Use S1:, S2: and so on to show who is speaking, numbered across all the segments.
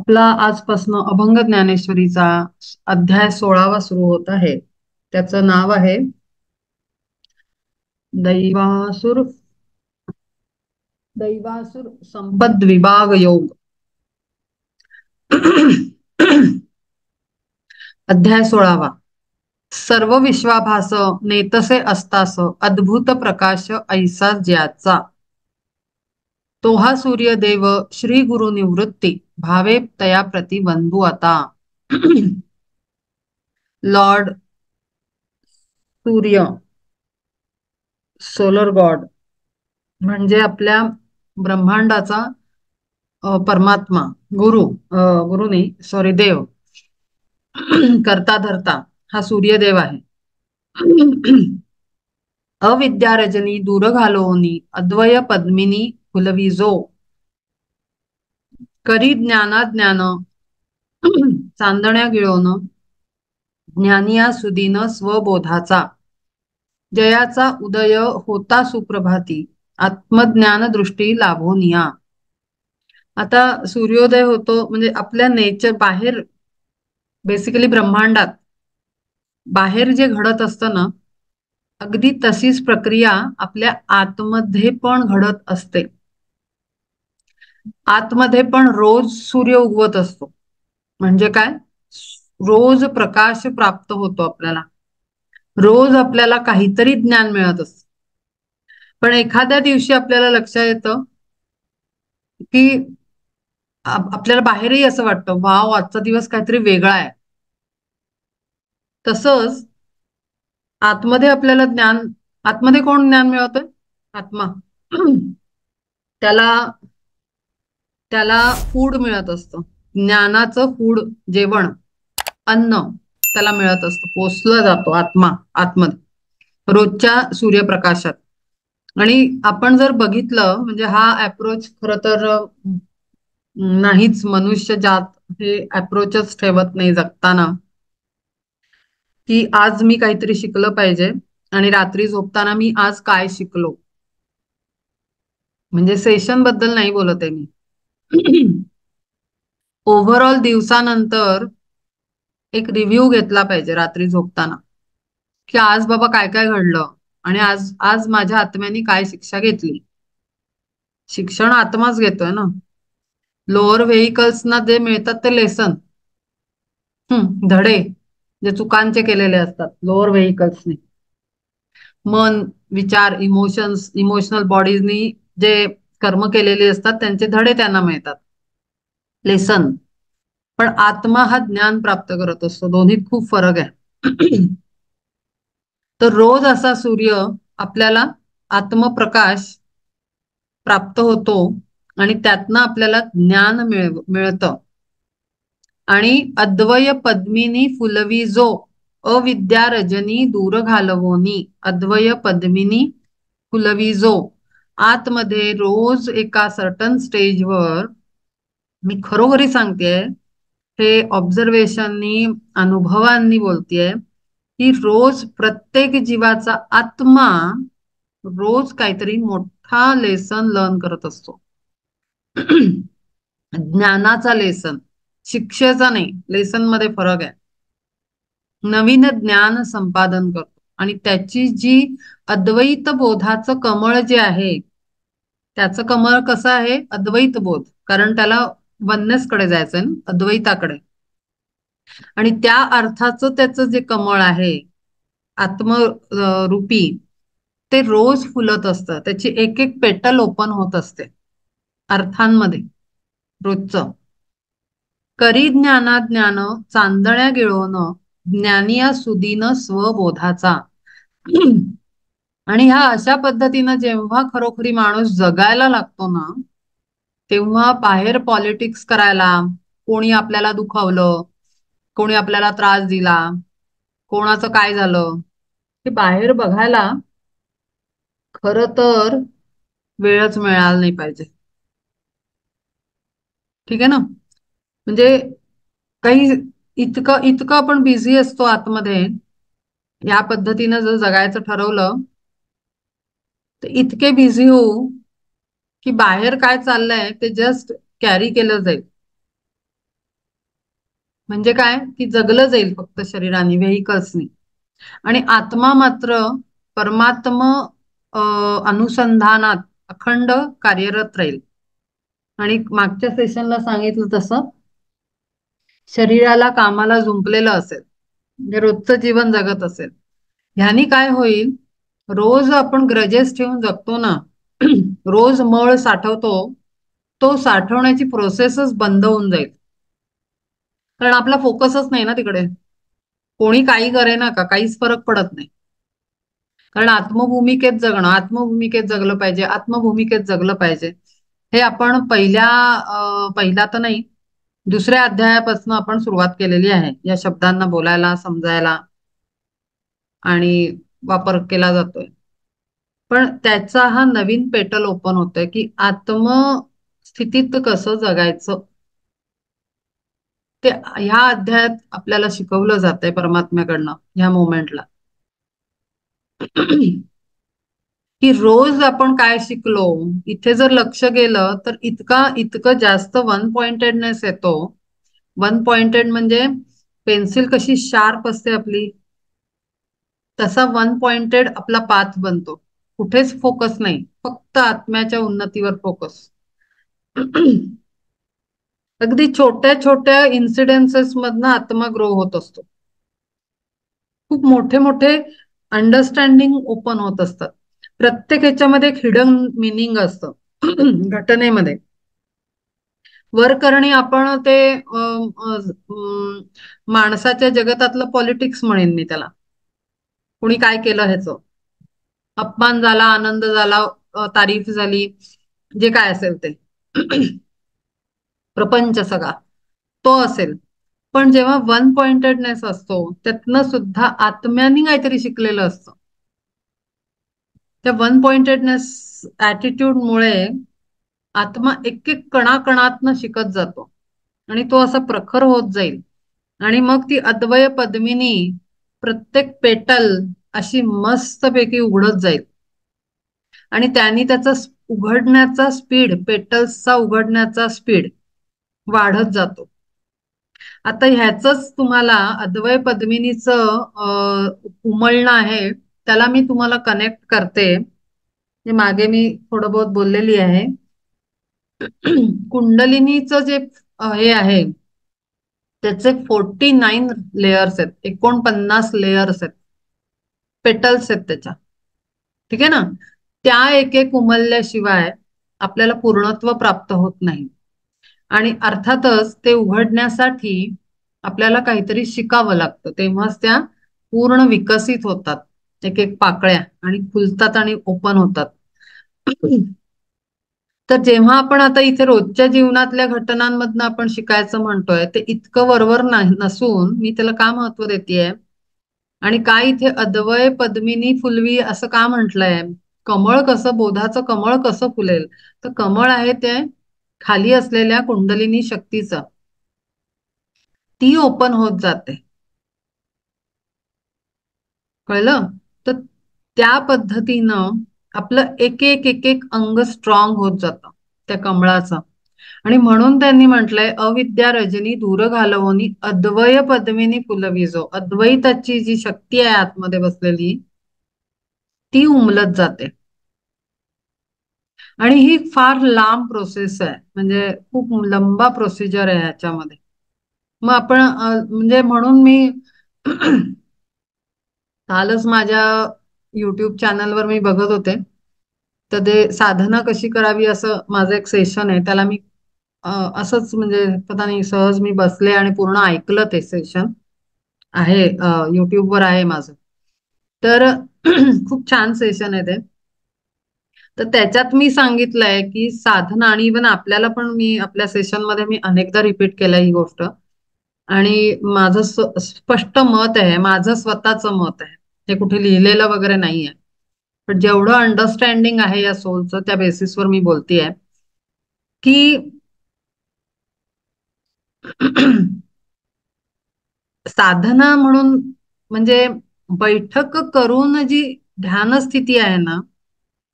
S1: आपला आजपासून अभंग ज्ञानेश्वरीचा अध्याय 16वा सुरू होत आहे. त्याचं नाव आहे दैवासुर दैवासुर संपद विभाग योग. अध्याय 16वा. सर्व विश्वाभास नेतसे असतास अद्भुत प्रकाश ऐसा ज्याचा, तो हा सूर्यदेव श्री गुरु निवृत्ती भावे तया प्रति वंदू आता. लॉर्ड सूर्य, सोलर गॉड, म्हणजे आपल्या ब्रह्मांडाचा परमात्मा, गुरु, गुरु नाही, सॉरी, देव, करता धरता हा सूर्यदेव आहे. अविद्या रजनी दूर घालोनी अद्वय पद्मिनी फुलविजो, करी ज्ञानाज्ञान चांदण्या गिळोन ज्ञानिया सुदीन स्वबोधाचा, जयाचा उदय होता सुप्रभाती आत्मज्ञान दृष्टी लाभोनिया. आता सूर्योदय होतो म्हणजे आपल्या नेचर बाहेर, बेसिकली ब्रह्मांडात बाहेर जे घडत असतं ना, अगदी तशीच प्रक्रिया आपल्या आतमध्ये पण घडत असते. आतमध्ये पण रोज सूर्य उगवत असतो. म्हणजे काय? रोज प्रकाश प्राप्त होतो आपल्याला, रोज आपल्याला काहीतरी ज्ञान मिळत असतं. पण एखाद्या दिवशी आपल्याला लक्षात येतं की आपल्याला बाहेरही असं वाटतं, वाव, आजचा दिवस काहीतरी वेगळा आहे. तसंच आतमध्ये आपल्याला ज्ञान, आतमध्ये कोण ज्ञान मिळवतोय? आत्मा. त्याला त्याला फूड मिळत असतं, ज्ञानाचं फूड, जेवण, अन्न त्याला मिळत असतं, पोचलं जातो आत्मा आतमध्ये रोजच्या सूर्यप्रकाशात. आणि आपण जर बघितलं म्हणजे हा अप्रोच खर तर नाहीच, मनुष्य जात हे अप्रोचच ठेवत नाही जगताना, की आज मी काहीतरी शिकलं पाहिजे आणि रात्री झोपताना मी आज काय शिकलो. म्हणजे सेशन बद्दल नाही बोलत आहे मी. ओव्हरऑल दिवसानंतर एक रिव्ह्यू घेतला पाहिजे रात्री झोपताना, की आज बाबा काय काय घडलं आणि आज आज माझ्या आत्म्याने काय शिक्षा घेतली. शिक्षण आत्माच घेतोय ना. लोअर व्हेइकल्सना जे मिळतात ते लेसन, धडे जे चुकांचे केलेले असतात लोअर व्हेइकल्सनी, मन, विचार, इमोशनल बॉडीजनी जे कर्म केलेले असतात त्यांचे धडे त्यांना मिळतात, लेसन. पण आत्मा हा ज्ञान प्राप्त करत असतो, दोन्हीत खूप फरक आहे. तर रोज असा सूर्य आपल्याला आत्मप्रकाश प्राप्त होतो आणि त्यातनं आपल्याला ज्ञान मिळतं. आणि अद्वय पद्मिनी फुलवी जो, अविद्या रजनी दूर घालवोनी अद्वय पद्मिनी फुलवी जो. आतमध्ये रोज एका सर्टन स्टेजवर, मी खरोखरी सांगतेय, हे ऑब्झर्वेशननी, अनुभवांनी बोलतेय, की रोज प्रत्येक जीवाचा आत्मा रोज काहीतरी मोठा लेसन लर्न करत असतो. ज्ञानाचा लेसन, शिक्षेचा नाही, लेसन मध्ये फरक आहे. नवीन ज्ञान संपादन करतो आणि त्याची जी अद्वैत बोधाचं कमळ जे आहे, त्याचं कमळ कसं आहे? अद्वैत बोध, कारण त्याला वननेस कडे जायचंय ना, अद्वैताकडे. आणि त्या अर्थाचं त्याचं जे कमळ आहे आत्मरूपी, ते रोज फुलत असतं, त्याची एक एक पेटल ओपन होत असते अर्थांमध्ये रोजचं. करी ज्ञानाज्ञान चांदण्या गिळवण ज्ञानिया सुदीन स्वबोधाचा. आणि ह्या अशा पद्धतीनं जेव्हा खरोखरी माणूस जगायला लागतो ना, तेव्हा बाहेर पॉलिटिक्स करायला, कोणी आपल्याला दुखावलं, कोणी आपल्याला त्रास दिला, कोणाचं काय झालं, हे बाहेर बघायला खर तर वेळच मिळाला नाही पाहिजे. ठीक आहे ना. म्हणजे काही इतकं इतकं आपण बिझी असतो आतमध्ये, या पद्धतीनं जर जगायचं ठरवलं तर इतके बिझी होऊ की बाहेर काय चाललंय ते जस्ट कॅरी केलं जाईल. म्हणजे काय की जगलं जाईल फक्त शरीराने, व्हेकल्सनी. आणि आत्मा मात्र परमात्म अ, अनुसंधानात अखंड कार्यरत राहील. आणि मागच्या सेशनला सांगितलं तसं शरीराला कामाला जुंपलेलं असेल, म्हणजे रोजचं जीवन जगत असेल. ह्यानी काय होईल, रोज आपण ग्रजेस ठेवून जगतो ना, रोज मळ साठवतो, तो साठवण्याची प्रोसेसच बंद होऊन जाईल. कारण आपला फोकसच नाही ना तिकडे. कोणी काही करे ना का काहीच फरक पडत नाही. कारण आत्मभूमिकेत जगणं, आत्मभूमिकेत जगलं पाहिजे, आत्मभूमिकेत जगलं पाहिजे. हे आपण पहिला तर नाही, दुसऱ्या अध्यायापासून आपण सुरुवात केलेली आहे या शब्दांना बोलायला, समजायला आणि वापर केला जातोय. पण त्याचा हा नवीन पेटल ओपन होतोय की आत्मस्थितीत कसं जगायचं, ते ह्या अध्यायात आपल्याला शिकवलं जातंय परमात्म्याकडनं ह्या मोमेंटला. की रोज आपण काय शिकलो, इथे जर लक्ष गेलं तर इतकं जास्त वन पॉइंटेडनेस येतो. वन पॉइंटेड म्हणजे पेन्सिल कशी शार्प असते आपली, तसा वन पॉइंटेड आपला पाथ बनतो. कुठेच फोकस नाही, फक्त आत्म्याच्या उन्नतीवर फोकस. अगदी छोट्या छोट्या इन्सिडेन्सेस मधनं आत्मा ग्रो होत असतो. खूप मोठे मोठे अंडरस्टँडिंग ओपन होत असतात. प्रत्येक ह्याच्यामध्ये एक हिडन मिनिंग असतं. घटनेमध्ये वरकरणी आपण ते माणसाच्या जगतातलं पॉलिटिक्स म्हणेन मी त्याला. कुणी काय केलं ह्याचं अपमान झाला, आनंद झाला, तारीफ झाली, जे काय असेल ते. प्रपंच सगळा तो असेल. पण जेव्हा वन पॉइंटेडनेस असतो त्यातनं सुद्धा आत्म्याने काहीतरी शिकलेलं असतं. त्या वन पॉइंटेडनेस ऍटिट्यूडमुळे आत्मा एक एक कणाकणातनं शिकत जातो आणि तो असा प्रखर होत जाईल. आणि मग ती अद्वय पद्मिनी प्रत्येक पेटल अशी मस्तपैकी उघडत जाईल. आणि त्यांनी त्याचा उघडण्याचा स्पीड, पेटल्सचा उघडण्याचा स्पीड वाढत जातो. आता ह्याच तुम्हाला अद्वय पद्मिनीचं उमलणं आहे, त्याला मी तुम्हाला कनेक्ट करते. जे मागे मी थोडं बहुत बोललेली आहे. कुंडलिनीचं जे हे आहे त्याचे 49 लेयर्स आहेत, 49 लेयर्स आहेत, पेटल्स आहेत त्याच्या. ठीक आहे ना. त्या एक एक उमलल्याशिवाय आपल्याला पूर्णत्व प्राप्त होत नाही. आणि अर्थातच ते उघडण्यासाठी आपल्याला काहीतरी शिकावं लागतं, तेव्हाच त्या पूर्ण विकसित होतात एक एक पाकळ्या आणि फुलतात आणि ओपन होतात. तर जेव्हा आपण आता इथे रोजच्या जीवनातल्या घटनांमधनं आपण शिकायचं म्हणतोय, ते इतकं वरवर नाही नसून मी त्याला का महत्व देतेय आणि काय इथे अद्वय पद्मिनी फुलवी असं का म्हटलंय. कमळ कसं, बोधाचं कमळ कसं फुलेल, तर कमळ आहे ते खाली असलेल्या कुंडलिनी शक्तीचं, ती ओपन होत जाते. कळलं. तर त्या पद्धतीनं आपलं एक एक एक एक अंग स्ट्रॉंग होत जातं त्या कमळाचं. आणि म्हणून त्यांनी म्हटलंय अविद्या रजनी दूर घालवणी अद्वय पद्मिनी फुलविजो. अद्वैताची जी शक्ती आहे आतमध्ये बसलेली ती उमलत जाते. आणि ही फार लांब प्रोसेस आहे, म्हणजे खूप लंबा प्रोसिजर आहे ह्याच्यामध्ये. मग आपण म्हणजे म्हणून मी कालच माझ्या युट्यूब चॅनलवर मी बघत होते, तर ते साधना कशी करावी असं माझं एक सेशन आहे, त्याला मी असंच म्हणजे पता नाही सहज मी बसले आणि पूर्ण ऐकलं. ते सेशन आहे युट्यूबवर आहे माझं. तर खूप छान सेशन आहे ते. तर त्याच्यात मी सांगितलंय की साधना, आणि इव्हन आपल्याला पण मी आपल्या सेशनमध्ये मी अनेकदा रिपीट केलंय ही गोष्ट. आणि माझं स्पष्ट मत आहे, माझं स्वतःचं मत आहे, हे कुठे लिहिलेलं वगैरे नाहीये. पण जेवढं अंडरस्टँडिंग आहे या सोलचं त्या बेसिसवर मी बोलतेय की साधना म्हणून म्हणजे बैठक करून जी ध्यान स्थिती आहे ना,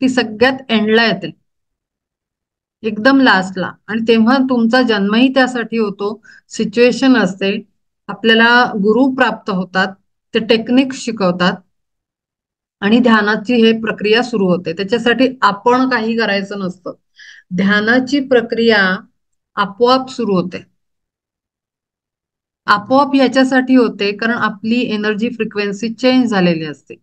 S1: ती सगळ्यात एंडला येते, एकदम लास्टला. आणि तेव्हा तुमचा जन्मही त्यासाठी होतो, सिच्युएशन असते, आपल्याला गुरु प्राप्त होतात, ते टेक्निक शिकवतात आणि ध्यानाची हे प्रक्रिया सुरू होते. त्याच्यासाठी आपण काही करायचं नसतं. ध्यानाची प्रक्रिया आपोआप सुरू होते. आपोआप याच्यासाठी होते कारण आपली एनर्जी फ्रिक्वेन्सी चेंज झालेली असते.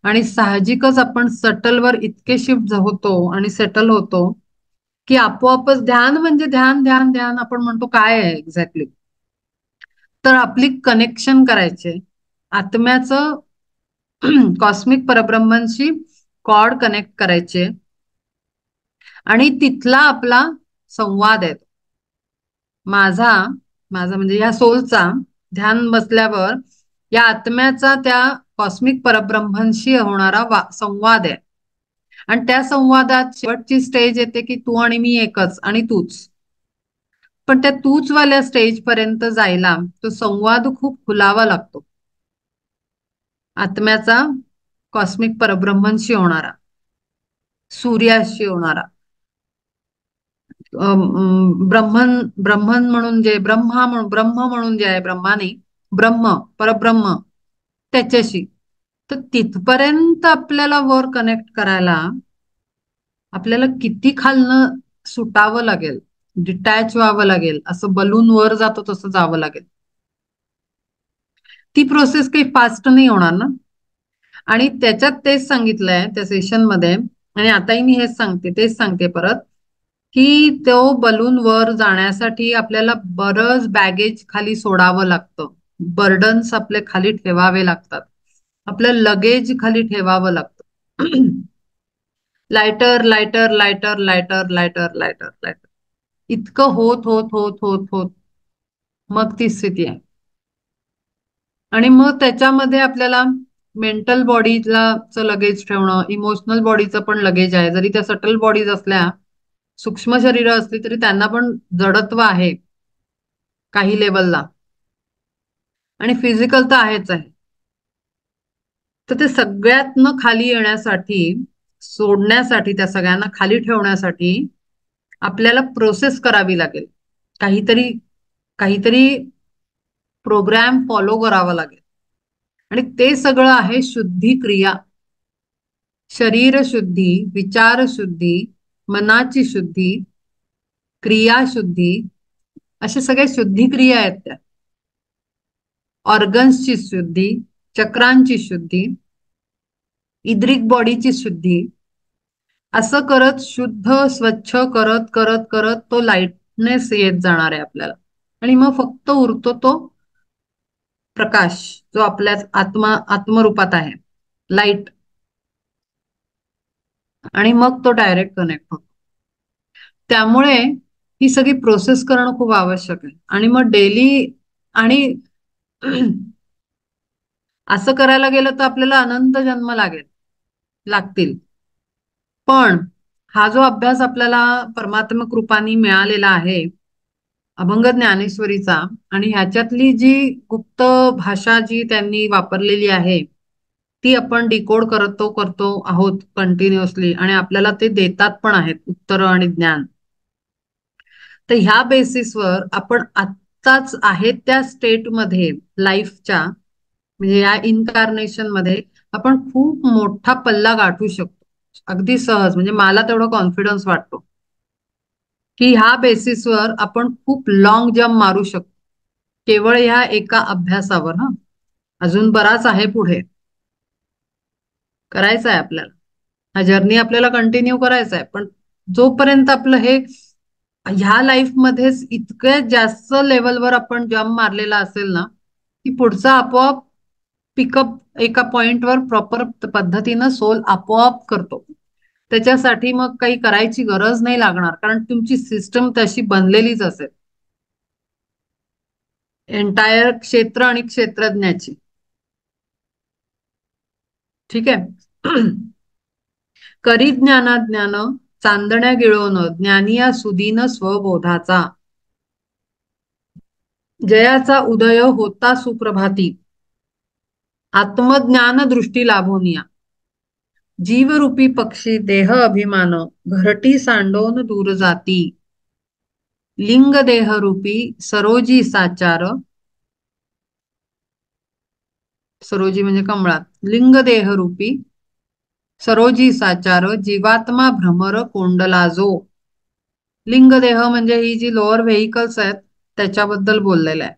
S1: आणि साहजिकच आपण सटलवर इतके शिफ्ट होतो आणि सेटल होतो की आपोआपच ध्यान म्हणजे ध्यान ध्यान ध्यान आपण म्हणतो काय आहे एक्झॅक्टली. तर आपली कनेक्शन करायचे आत्म्याचं कॉस्मिक परब्रह्मांशी कॉर्ड कनेक्ट करायचे आणि तिथला आपला संवाद आहे. माझा माझा म्हणजे या सोलचा ध्यान बसल्यावर या आत्म्याचा त्या कॉस्मिक परब्रह्मांशी होणारा संवाद आहे. आणि त्या संवादात शेवटची स्टेज येते की तू आणि मी एकच आणि तूच. पण त्या तूच वाल्या स्टेज पर्यंत जायला तो संवाद खूप खुलावा लागतो. आत्म्याचा कॉस्मिक परब्रह्मांशी होणारा, सूर्याशी होणारा, ब्रह्मन ब्रह्मन म्हणून जे ब्रह्म म्हणून जे आहे ब्रह्माने, ब्रह्म परब्रह्म त्याच्याशी. तर तिथपर्यंत आपल्याला वर कनेक्ट करायला आपल्याला किती खालनं सुटावं लागेल, डिटॅच व्हावं लागेल, असं बलून वर जातो तसं जावं लागेल. ती प्रोसेस काही फास्ट नाही होणार ना. आणि त्याच्यात तेच सांगितलंय त्या सेशन मध्ये आणि आताही मी हेच सांगते, तेच सांगते परत की तो बलून वर जाण्यासाठी आपल्याला बरंच बॅगेज खाली सोडावं लागतं. बर्डन्स आपले खाली ठेवावे लागतात. आपलं लगेज खाली ठेवावं लागतं. Lighter lighter lighter lighter lighter lighter lighter इतकं होत होत होत होत होत मग ती स्थिती आहे. आणि मग त्याच्यामध्ये आपल्याला मेंटल बॉडीला लगेज ठेवणं, इमोशनल बॉडीचं पण लगेज आहे. जरी त्या सटल बॉडीज असल्या, सूक्ष्म शरीर असली तरी त्यांना पण जडत्व आहे काही लेवलला. आणि फिजिकल तर आहेच आहे. तर ते सगळ्यातनं खाली येण्यासाठी, सोडण्यासाठी, त्या सगळ्यांना खाली ठेवण्यासाठी आपल्याला प्रोसेस करावी लागेल. काहीतरी काहीतरी प्रोग्राम फॉलो करावा लागेल. आणि ते सगळं आहे शुद्धी क्रिया. शरीर शुद्धी, विचार शुद्धी, मनाची शुद्धी, क्रिया शुद्धी, अशा सगळ्या शुद्धी क्रिया आहेत त्या. ऑर्गन्सची शुद्धी, चक्रांची शुद्धी, इद्रिक बॉडीची शुद्धी, असं करत शुद्ध स्वच्छ करत करत करत तो लाईटनेस येत जाणार आहे आपल्याला. आणि मग फक्त उरतो तो प्रकाश जो आपल्या आत्मरूपात आहे, लाईट. आणि मग तो डायरेक्ट कनेक्ट होतो. त्यामुळे ही सगळी प्रोसेस करणं खूप आवश्यक आहे. आणि मग डेली आणि असं करायला गेलं तर आपल्याला अनंत जन्म लागतील. पण हा जो अभ्यास आपल्याला परमात्मक रूपाने मिळालेला आहे, अभंग ज्ञानेश्वरीचा, आणि ह्याच्यातली जी गुप्त भाषा जी त्यांनी वापरलेली आहे ती आपण डिकोड करतो आहोत कंटिन्युअसली. आणि आपल्याला ते देतात पण आहेत उत्तर आणि ज्ञान. तर ह्या बेसिसवर आपण आत्ताच आहेत त्या स्टेटमध्ये लाईफच्या, म्हणजे या इन्कार्नेशन मध्ये आपण खूप मोठा पल्ला गाठू शकतो अगदी सहज. म्हणजे मला तेवढा कॉन्फिडन्स वाटतो की ह्या बेसिसवर आपण खूप लॉंग जम्प मारू शकतो केवळ ह्या एका अभ्यासावर. हा, अजून बराच आहे पुढे करायचा आहे आपल्याला. हा जर्नी आपल्याला कंटिन्यू करायचा आहे. पण जोपर्यंत आपलं हे ह्या लाईफ मध्येच इतक्या जास्त लेवलवर आपण जम्प मारलेला असेल ना की पुढचा आपोआप पिकअप एका पॉइंटवर प्रॉपर पद्धतीनं सोल आपोआप करतो. त्याच्यासाठी मग काही करायची गरज नाही लागणार कारण तुमची सिस्टम तशी बनलेलीच असेल. एंटायर क्षेत्र आणि क्षेत्रज्ञाची. ठीक आहे. करी ज्ञानाज्ञान चांदण्या गिळवण ज्ञानिया सुदीन स्वबोधाचा. जयाचा उदय होता सुप्रभाती आत्मज्ञान दृष्टी लाभोनिया. जीवरूपी पक्षी देह अभिमान घरटी सांडोन दूर जाती. लिंग देहरूपी सरोजी साचार सरोजी म्हणजे कमळात. लिंग देहरूपी सरोजी साचार जीवात्मा भ्रमर कोंडला जो. लिंग देह म्हणजे ही जी लोअर व्हेइकल्स आहेत त्याच्याबद्दल बोललेलं आहे.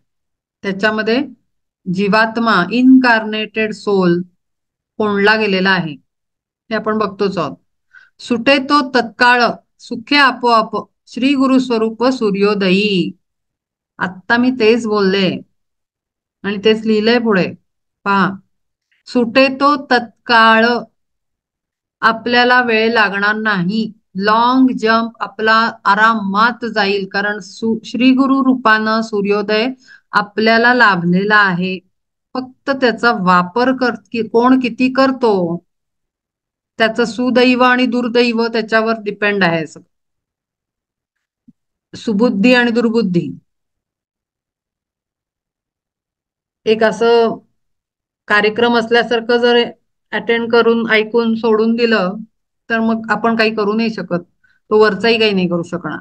S1: त्याच्यामध्ये जीवात्मा इनकार्नेटेड सोल कोंडला गेलेला आहे हे आपण बघतोच आहोत. सुटे तो तत्काळ सुखे आपोआप श्री गुरु स्वरूप सूर्योदयी. आत्ता मी तेच बोलले आणि तेच लिहिलंय पुढे. पहा, सुटे तो तत्काळ, आपल्याला वेळ लागणार नाही. लॉंग जम्प आपला आरामात जाईल, कारण श्री गुरु रूपानं सूर्योदय आपल्याला लाभलेला आहे. फक्त त्याचा वापर कोण किती करतो त्याचं सुदैव आणि दुर्दैव त्याच्यावर डिपेंड आहे. सुबुद्धी आणि दुर्बुद्धी. एक असं कार्यक्रम असल्यासारखं जर अटेंड करून ऐकून सोडून दिलं तर मग आपण काही करू नाही शकत. तो वरचाही काही नाही करू शकणार.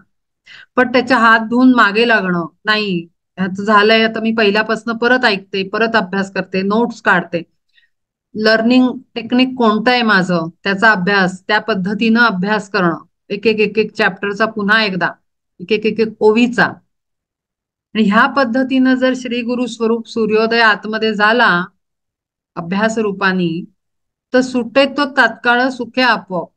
S1: पण त्याच्या हात धुवून मागे लागणं नाही. ह्याचं झालंय आता मी पहिल्यापासून परत ऐकते, परत अभ्यास करते, नोट्स काढते. लर्निंग टेक्निक कोणतं आहे माझं त्याचा अभ्यास, त्या पद्धतीनं अभ्यास करणं. एक एक चॅप्टरचा पुन्हा एकदा, एक ओवीचा. आणि ह्या पद्धतीनं जर श्री गुरु स्वरूप सूर्योदय आतमध्ये झाला अभ्यास रूपानी, तर सुटे तो तात्काळ सुखे आपोआप.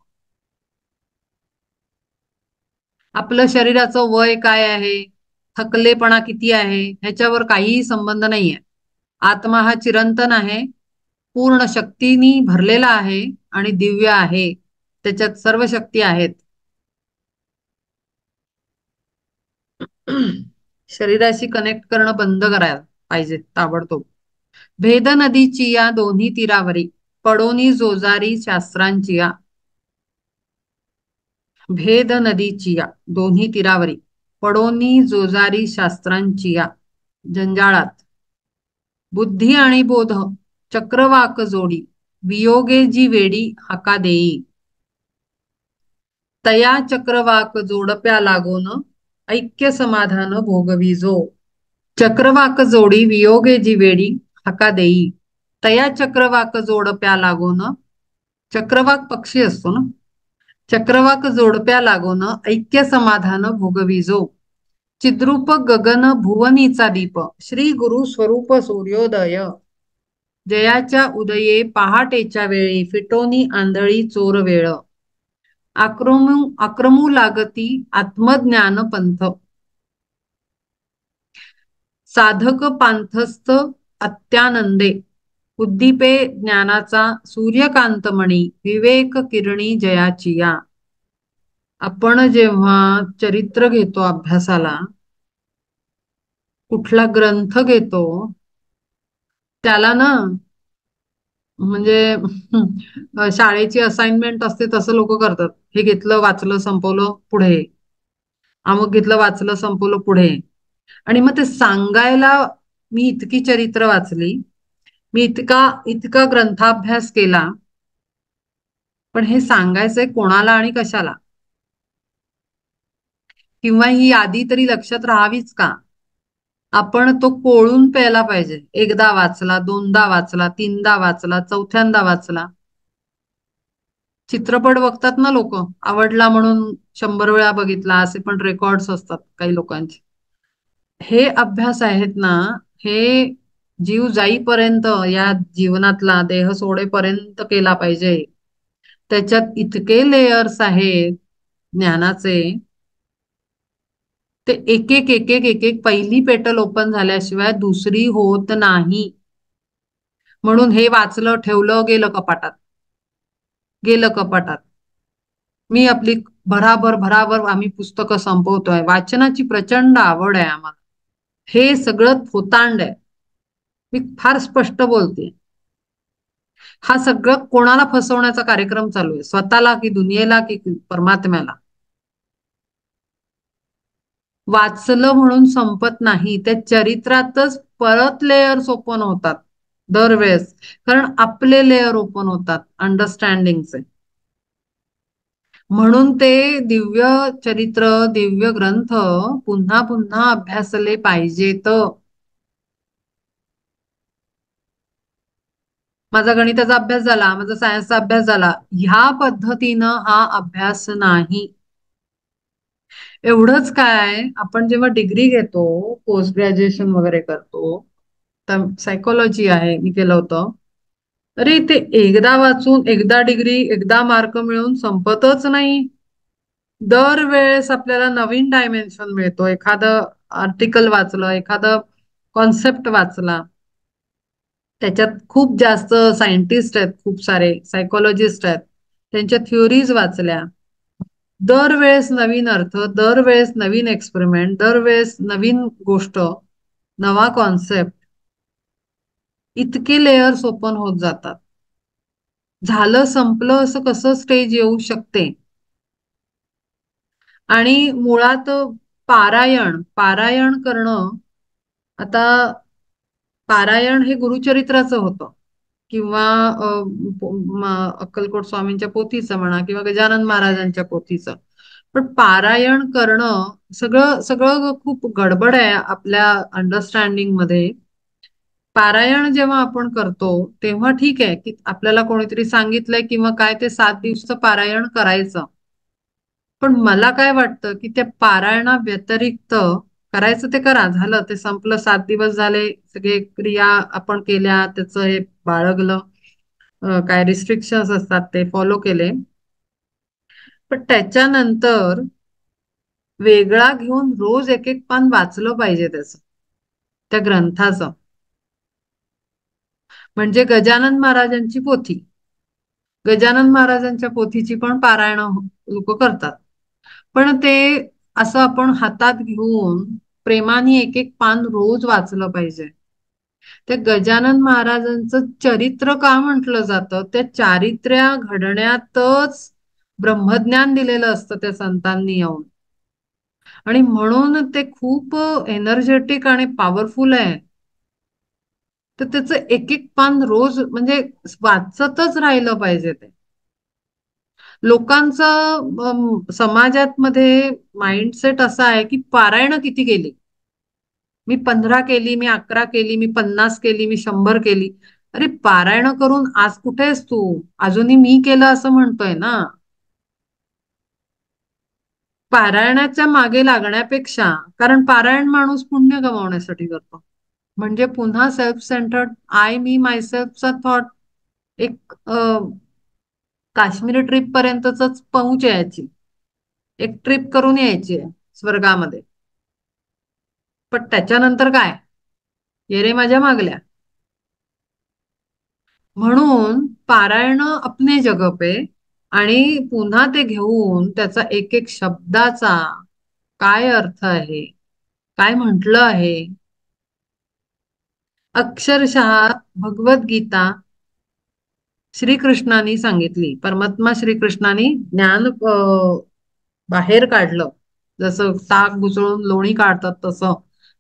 S1: आपलं शरीराचं वय काय आहे, थकलेपणा किती आहे ह्याच्यावर काहीही संबंध नाहीये. आत्मा हा चिरंतन आहे, पूर्ण शक्तीनी भरलेला आहे आणि दिव्य आहे. त्याच्यात सर्व शक्ती आहेत. शरीराशी कनेक्ट करणं बंद करायला पाहिजे ताबडतोब. भेद नदीची या दोन्ही तीरावरी पडोनी जोजारी शास्त्रांची या. भेद नदीची या दोन्ही तीरावरी पडोनी जोजारी शास्त्रांची या. जंजाळात बुद्धी आणि बोध चक्रवाक जोडी वियोगे जी वेडी हाका देई. तया चक्रवाक जोडप्या लागोन ऐक्य समाधान भोगविजो. चक्रवाक जोडी वियोगे जी वेडी हाका देई. तया चक्रवाक जोडप्या लागोन, चक्रवाक पक्षी असतो ना, चक्रवाक जोडप्या लागोन ऐक्य समाधान भोगविजो. चिद्रूप गगन भुवनीचा दीप श्री गुरु स्वरूप सूर्योदय. जयाच्या उदये पहाटेच्या वेळी फिटोनी आंधळी चोर वेळ. आक्रमू लागती आत्मज्ञान पंथ. साधक पांथस्थ अत्यानंदे उद्दीपे ज्ञानाचा सूर्यकांतमणी विवेक किरणी जयाची या. आपण जेव्हा चरित्र घेतो अभ्यासाला, कुठला ग्रंथ घेतो त्याला ना, म्हणजे शाळेची असाइनमेंट असते तसं लोक करतात. हे घेतलं वाचलं संपवलं पुढे, अमुक घेतलं वाचलं संपवलं पुढे. आणि मग ते सांगायला, मी इतकी चरित्र वाचली, मी इतका इतका ग्रंथाभ्यास केला, पण हे सांगायचंय कोणाला आणि कशाला? किंवा ही यादी तरी लक्षात राहावीच का? आपण तो कोळून प्यायला पाहिजे. एकदा वाचला, दोनदा वाचला, तीनदा वाचला, चौथ्यांदा वाचला. चित्रपट बघतात ना लोक, आवडला म्हणून 100 वेळा बघितला, असे पण रेकॉर्ड्स असतात काही लोकांचे. हे अभ्यास आहेत ना, हे जीव जाईपर्यंत, या जीवनातला देह सोडेपर्यंत केला पाहिजे. त्याच्यात इतके लेयर्स आहेत ज्ञानाचे, ते एक एक पहिली पेटल ओपन झाल्याशिवाय दुसरी होत नाही. म्हणून हे वाचलं ठेवलं गेलं कपाटात, गेलं कपाटात. मी आपली भराभर भराभर आम्ही पुस्तकं संपवतोय. वाचनाची प्रचंड आवड आहे आम्हाला. हे सगळं थोतांड आहे, मी फार स्पष्ट बोलते. हा सगळं कोणाला फसवण्याचा कार्यक्रम चालू आहे, स्वतःला की दुनियेला की परमात्म्याला. वाचलं म्हणून संपत नाही, त्या चरित्रातच परत लेयर्स ओपन होतात दरवेळेस, कारण आपले लेयर ओपन होतात अंडरस्टँडिंगचे. म्हणून ते दिव्य चरित्र, दिव्य ग्रंथ पुन्हा पुन्हा अभ्यासले पाहिजेत. माझा गणिताचा अभ्यास झाला, माझा सायन्सचा अभ्यास झाला, ह्या पद्धतीनं हा अभ्यास नाही. एवढंच काय, आपण जेव्हा डिग्री घेतो, पोस्ट ग्रॅज्युएशन वगैरे करतो, तर सायकोलॉजी आहे, मी केलं होतं. अरे ते एकदा वाचून, एकदा डिग्री, एकदा मार्क मिळून संपतच नाही. दरवेळेस आपल्याला नवीन डायमेन्शन मिळतो. एखादं आर्टिकल वाचलं, एखादं कॉन्सेप्ट वाचला, त्याच्यात खूप जास्त सायंटिस्ट आहेत, खूप सारे सायकोलॉजिस्ट आहेत, त्यांच्या थ्योरीज वाचल्या. दरवेळेस नवीन अर्थ, दरवेळेस नवीन एक्सपेरिमेंट, दरवेळेस नवीन गोष्ट, नवा कॉन्सेप्ट, इतके लेयर्स ओपन होत जातात. झालं संपलं असं कसं स्टेज येऊ शकते. आणि मुळात पारायण पारायण करणं, आता पारायण हे गुरुचरित्राचं होतं, किंवा अक्कलकोट स्वामींच्या पोथीचं म्हणा, किंवा गजानन महाराजांच्या पोथीचं. पण पारायण करणं, सगळं सगळं खूप गडबड आहे आपल्या अंडरस्टँडिंग मध्ये. पारायण जेव्हा आपण करतो तेव्हा ठीक आहे की आपल्याला कोणीतरी सांगितलंय किंवा काय, ते 7 दिवसाचं पारायण करायचं. पण मला काय वाटतं की त्या पारायणा व्यतिरिक्त करायचं ते करा, झालं ते संपलं, 7 दिवस झाले, सगळे क्रिया आपण केल्या, त्याचं हे बाळगलं, काय रिस्ट्रिक्शन्स असतात ते फॉलो केले. पण त्याच्यानंतर वेगळा घेऊन रोज एक एक पान वाचलं पाहिजे त्याचं, त्या ग्रंथाचं. म्हणजे गजानन महाराजांची पोथी, गजानन महाराजांच्या पोथीची पण पारायण लोक करतात. पण ते असं आपण हातात घेऊन प्रेमाने एक एक पान रोज वाचलं पाहिजे. ते गजानन महाराजांचं चरित्र का म्हटलं जातं, त्या चारित्र्या घडण्यातच ब्रह्मज्ञान दिलेलं असतं त्या संतांनी येऊन. आणि म्हणून ते खूप एनर्जेटिक आणि पॉवरफुल आहे. तर त्याचं एक एक पान रोज म्हणजे वाचतच राहिलं पाहिजे ते. लोकांचं समाजात मध्ये माइंडसेट असा आहे की पारायण किती केली, मी 15 केली, मी 11 केली, मी 50 केली, मी 100 केली. अरे पारायण करून आज कुठे आहेस तू? अजूनही मी केलं असं म्हणतोय ना. पारायणाच्या मागे लागण्यापेक्षा, कारण पारायण माणूस पुण्य कमावण्यासाठी करतो. म्हणजे पुन्हा सेल्फ सेंटर्ड, आय मी मायसेल्फचा थॉट, एक काश्मीर ट्रिप पर्यंतच पहुंच यायची, एक ट्रिप करून यायची आहे स्वर्गामध्ये. पण त्याच्यानंतर काय, ये रे माझ्या मागल्या. म्हणून पारायण अपने जग पे, आणि पुन्हा ते घेऊन त्याचा एक एक शब्दाचा काय अर्थ आहे, काय म्हटलं आहे. अक्षरशः भगवद्गीता श्रीकृष्णाने सांगितली, परमात्मा श्रीकृष्णाने ज्ञान बाहेर काढलं. जसं ताक घुसळून लोणी काढतात तसं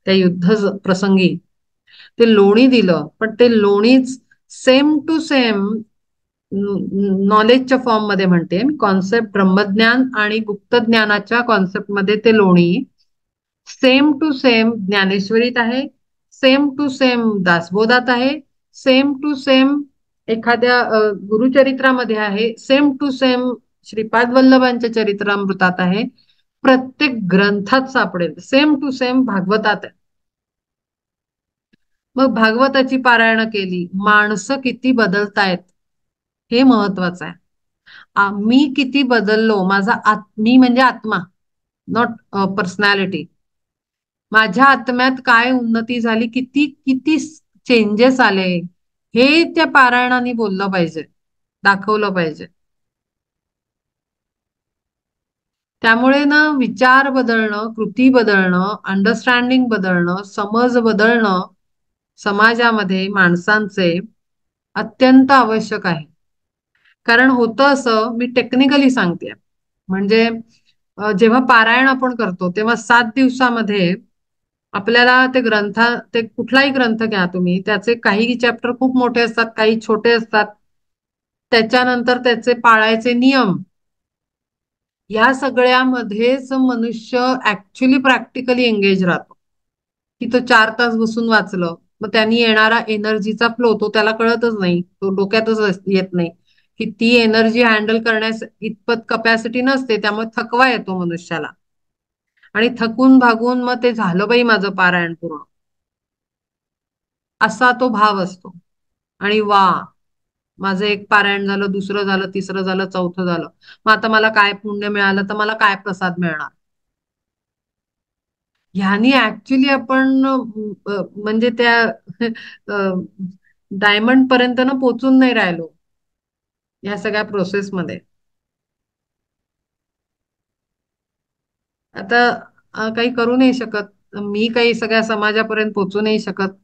S1: त्या युद्ध प्रसंगी ते लोणी दिलं. पण ते लोणीच सेम टू सेम नॉलेजच्या फॉर्म मध्ये म्हणते, कॉन्सेप्ट ब्रह्मज्ञान आणि गुप्त ज्ञानाच्या कॉन्सेप्ट मध्ये ते लोणी सेम टू सेम ज्ञानेश्वरीत आहे, सेम टू सेम दासबोधात आहे, सेम टू सेम एखाद्या गुरुचरित्रामध्ये आहे, सेम टू सेम श्रीपाद वल्लभांच्या चरित्रामृतात आहे, प्रत्येक ग्रंथात सापडेल, सेम टू सेम भागवतात आहे. मग भागवताची पारायण केली, माणसं किती बदलतायत हे महत्वाचं आहे. मी किती बदललो, मी म्हणजे आत्मा, नॉट पर्सनॅलिटी. माझ्या आत्म्यात काय उन्नती झाली, किती किती चेंजेस आले, हे त्या पारायणाने बोललं पाहिजे, दाखवलं पाहिजे. त्यामुळे ना विचार बदलणं, कृती बदलणं, अंडरस्टँडिंग बदलणं, समज बदलणं समाजामध्ये माणसांचे अत्यंत आवश्यक आहे. कारण होतं असं, मी टेक्निकली सांगते, म्हणजे जेव्हा पारायण आपण करतो तेव्हा 7 दिवसामध्ये आपल्याला ते कुठलाही ग्रंथ घ्या तुम्ही, त्याचे काही चॅप्टर खूप मोठे असतात, काही छोटे असतात. त्याच्यानंतर त्याचे पाळायचे नियम, या सगळ्यामध्येच मनुष्य ऍक्च्युली प्रॅक्टिकली एंगेज राहतो. की तो 4 तास बसून वाचलं, मग त्यांनी येणारा एनर्जीचा फ्लो तो त्याला कळतच नाही, तो डोक्यातच येत नाही की ती एनर्जी हँडल करण्यास इतपत कपॅसिटी नसते, त्यामुळे थकवा येतो मनुष्याला. आणि थकून भागून मग ते झालं बाई माझं पारायण पूर्ण, असा तो भाव असतो. आणि वा, माझं एक पारायण झालं, दुसरं झालं, तिसरं झालं, चौथं झालं. मग आता मला काय पुण्य मिळालं, तर मला काय प्रसाद मिळणार. ह्यानी ऍक्च्युली आपण म्हणजे त्या डायमंड पर्यंत ना पोचून नाही राहिलो या सगळ्या प्रोसेसमध्ये. आता काही करू नाही शकत मी, काही सगळ्या समाजापर्यंत पोचू नाही शकत.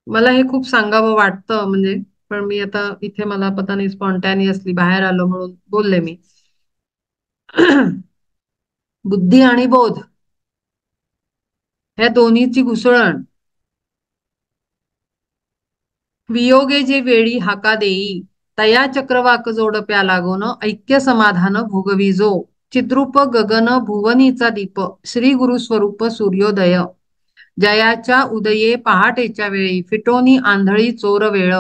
S1: मला हे खूप सांगावं वाटतं म्हणजे, पण मी आता इथे मला पता नाही स्पॉन्टॅनियसली बाहेर आलो म्हणून बोलले मी. बुद्धी आणि बोध ह्या दोन्हीची घुसळण. वियोगे जे वेळी हाका देई, तया चक्रवाक जोड प्या लागोन ऐक्य समाधान भोगविजो. चिद्रूप गगन भुवनीचा दीप, श्री गुरु स्वरूप सूर्योदय. जयाच्या उदये पहाटेच्या वेळी, फिटोनी आंधळी चोर वेळ.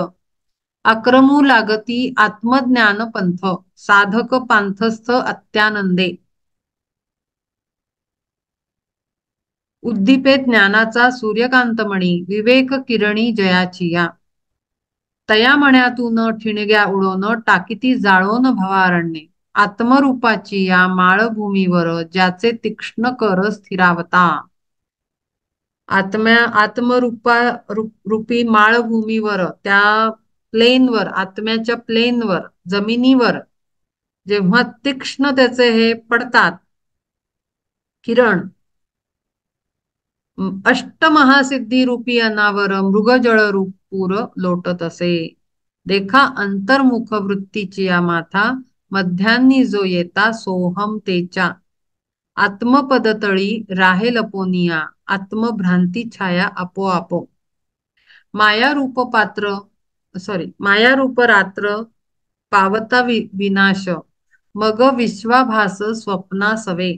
S1: आक्रमू लागती आत्मज्ञान पंथ, साधक पांथस्थ अत्यानंदे. उद्दीपे ज्ञानाचा सूर्यकांतमणी, विवेक किरणी जयाची या. तया मण्यातून ठिणग्या उडवून, टाकीती जाळोन भवारण्ये. आत्मरूपाची या माळभूमीवर, ज्याचे तीक्ष्ण कर स्थिरावता. आत्मरूपा रूपी माळभूमीवर, त्या प्लेनवर, आत्म्याच्या प्लेनवर, जमिनीवर जेव्हा तीक्ष्ण त्याचे हे पडतात किरण, अष्टमहासिद्धी रूपी अनावर, मृगजळ रूपूर लोटत असे. देखा अंतर्मुख वृत्तीची या माथा, मध्यांनी जो येता सोहम तेच्या. आत्मपदतळी राहे लपोनिया, आत्मभ्रांती छाया आपोआपो. मायारूप पात्र मायारूप रात्र पावता विनाश, मग विश्वाभास स्वप्ना सवे.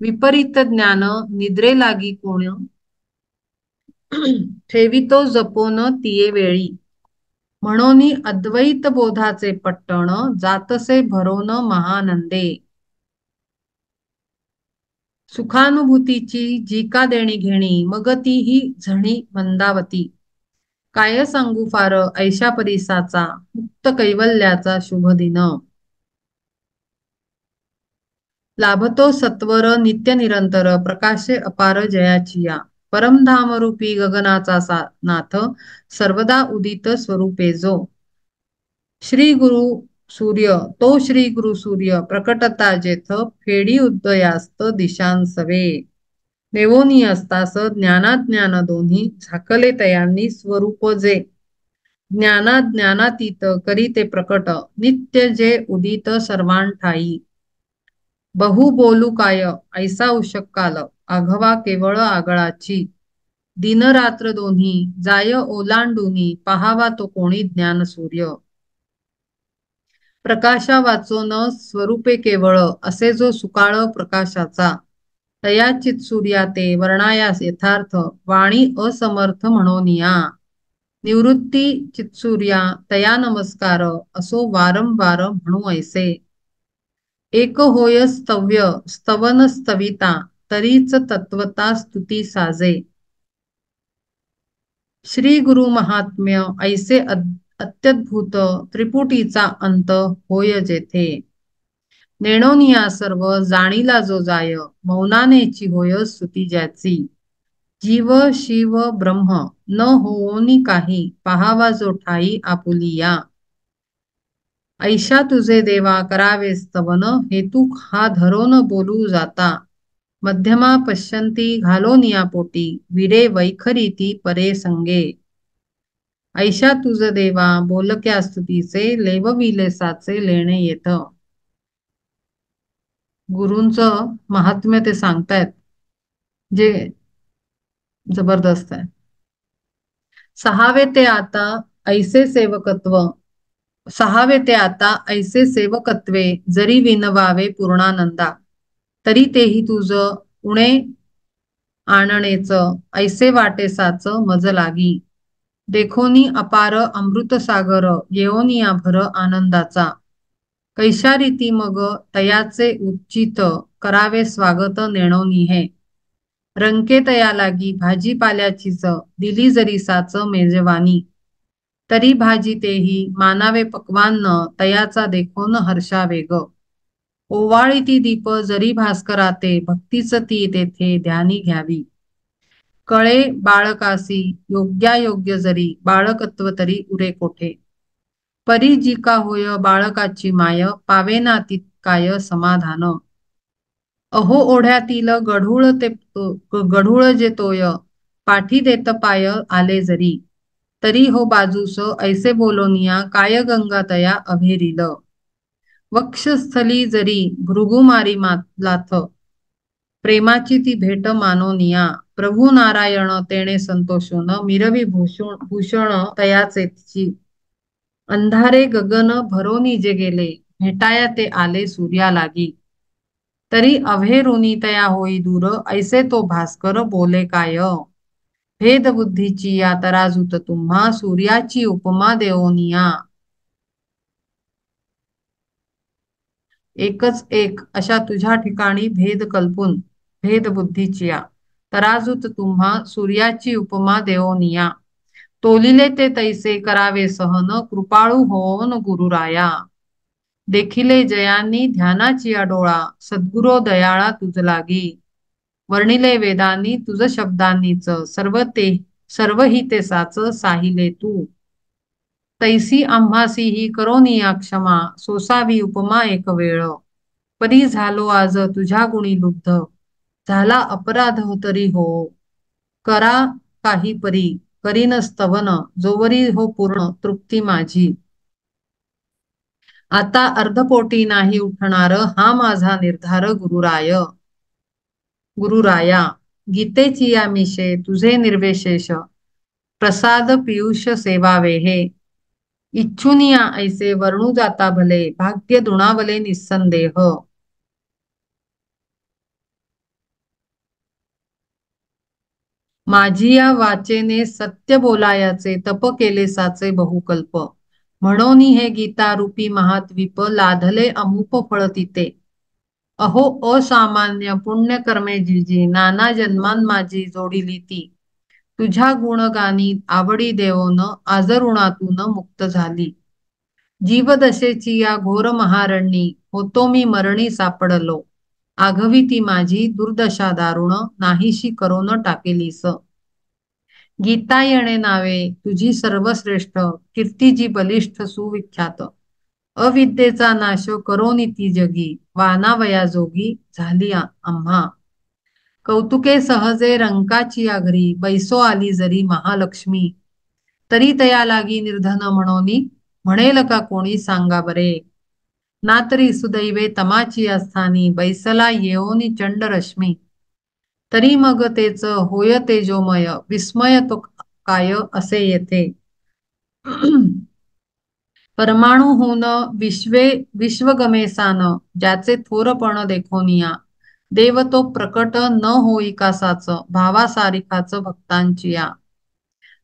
S1: विपरीत ज्ञान निद्रे लागी कोण, ठेवितो जपोन तिये वेळी. म्हणून अद्वैत बोधाचे पट्टण, जातसे भरोन महानंदे. सुखानुभूतीची जी का देणी घेणी, मग ती ही झणी मंदावती. काय सांगू फार ऐशा परिसाचा, मुक्त कैवल्याचा शुभ दिन. लाभतो सत्वर नित्य निरंतर, प्रकाशे अपार जयाची या. परमधामरूपी गगनाचा नाथ, सर्वदा उदित स्वरूपे जो. श्री गुरु सूर्य तो श्री गुरु सूर्य, प्रकटता जेथ फेडी उदयास्त दिशांसवे. नेवोनी असतास ज्ञानाज्ञान दोन्ही, झाकले तयांनी स्वरूप जे. ज्ञानाज्ञानातीत करी ते प्रकट, नित्य जे उदित सर्वांठाई. बहु बोलू काय ऐसा उशक काल, आघवा केवळ आगळाची. दिनरात्र दोन्ही जाय ओलांडूनी, पहावा तो कोणी ज्ञान सूर्य. प्रकाशा वाचोन स्वरूपे केवळ, असे जो सुकाळ प्रकाशाचा. तया चित्सूर्या ते वर्णायास यथार्थ, वाणी असमर्थ म्हणोनिया. निवृत्ती चित्सूर्या तया नमस्कार, असो वारंवार म्हणू ऐसे. एक होय स्तव्य स्तवन स्तविता, तरीच तत्वता स्तुती साजे. श्री गुरु महात्म्य ऐसे अत्यद्भुत, त्रिपुटीचा अंत होय जेथे. नेणोनिया सर्व जाणीला जो जाय, मौनानेची होय स्तुती ज्याची. जीव शिव ब्रह्म न होऊनी काही, पहावा जो ठाई आपुलिया. ऐशा तुझे देवा करावे स्तवन, हेतू हा धरोन बोलू जाता. मध्यमा पश्यंती घालोनिया पोटी, विरे वैखरीती परे संगे. ऐशा तुझ देवा बोलक्या स्तुतीचे, लेवविले साचे लेणे येत. गुरूंचं महात्म्य ते सांगतायत जे जबरदस्त आहे. सहावे ते आता ऐसे सेवकत्व, सहावे ते आता ऐसे सेवकत्वे, जरी विनवावे पूर्णानंदा. तरी तेही तुझ उणे आणणेच ऐसे वाटेसाच मज लागी. देखोनी अपार अमृत सागर येऊनिया भर आनंदाचा. कैशा रीती मग तयाचे उच्चित करावे स्वागत नेणोनी हे. रंके तया लागी भाजीपाल्याचीच दिली जरी साच मेजवानी. तरी भाजी तेही मानावे पक्वान्न तयाचा देखोन हर्षावे ग. ओवाळी ती दीप जरी भास्कराते भक्तीच ती तेथे ध्यानी घ्यावी. कळे बाळकासी योग्यायोग्य जरी बाळकत्व तरी उरे कोठे. परी जी का होय बाळकाची माय पावेना तितकाय समाधान. अहो ओढ्यातील गढूळ जे तोय पाठी देत पाय आले जरी. तरी हो बाजूस ऐसे बोलोनिया काय गंगा तया अभेरील. वक्षस्थली जरी भृगुमारी लाथ प्रेमाची ती भेट मानोनिया. प्रभू नारायण तेणे संतोषून मिरवी भूषण तयाचेची. अंधारे गगन भरोनी जे गेले भेटाया ते आले सूर्या लागी. तरी अभेरुनी तया होई दूर ऐसे तो भास्कर बोले काय. भेद बुद्धीची या तराजूत तुम्हा सूर्याची उपमा देवोनिया. एकच एक अशा तुझ्या ठिकाणी भेद कल्पून भेद बुद्धीची या तराजूत तुम्हा सूर्याची उपमा देवोनिया. तोलिले ते तैसे करावे सहन कृपाळू होन गुरुराया. देखिले जयांनी ध्यानाची या डोळा सद्गुरो दयाळा तुझ लागी. वर्णिले वेदांनी तुझ शब्दांनीच सर्व ही ते साच साहिले तू. तैसी आम्हासी ही करोनिया क्षमा सोसावी उपमा एक वेळ. परी झालो आज तुझ्या गुणी लुब्ध झाला अपराध हो तरी हो. करा काही परी करीन स्तवन जोवरी हो पूर्ण तृप्ती माझी. आता अर्धपोटी नाही उठणार हा माझा निर्धार गुरुराया. गीतेची या मिशे तुझे निर्विशेष प्रसाद पियुष सेवावे हे. इच्छुनिया ऐसे वर्णू जाता भले भाग्य दुणावले निस्संदेह. माझी या वाचेने सत्य बोलायाचे तप केले साचे बहुकल्प. म्हणोनी हे गीता रूपी महाद्वीप लाधले अमूप फळ तिते. अहो असामान्य पुण्यकर्मे जिजी नाना जन्मान माझी जोडिली ती. तुझ्या गुणगानी आवडी देवोन आजरुणातून मुक्त झाली. जीवदशेची या घोर महारण्यी होतो मी मरणी सापडलो. आघवी ती माझी दुर्दशा दारुण नाहीशी करोन टाकेलीस. गीता येणे नावे तुझी सर्वश्रेष्ठ कीर्ती जी बलिष्ठ सुविख्यात. अविद्येचा नाश करोनी ती जगी वानावया जोगी झाली आम्हा. कौतुके सहजे रंकाची या घरी बैसो आली जरी महालक्ष्मी. तरी तया लागी निर्धन म्हणोनी म्हणेल का कोणी सांगा बरे. ना तरी सुदैवे तमाची या स्थानी बैसला येओनी चंडरश्मी. तरी मग तेच होय तेजोमय विस्मय तो काय असे येथे. परमाणुहून विश्वगमेसान ज्याचे थोरपण देखोनिया. देव तो प्रकट न होई कासाच भावासारिखाच भक्तांची या.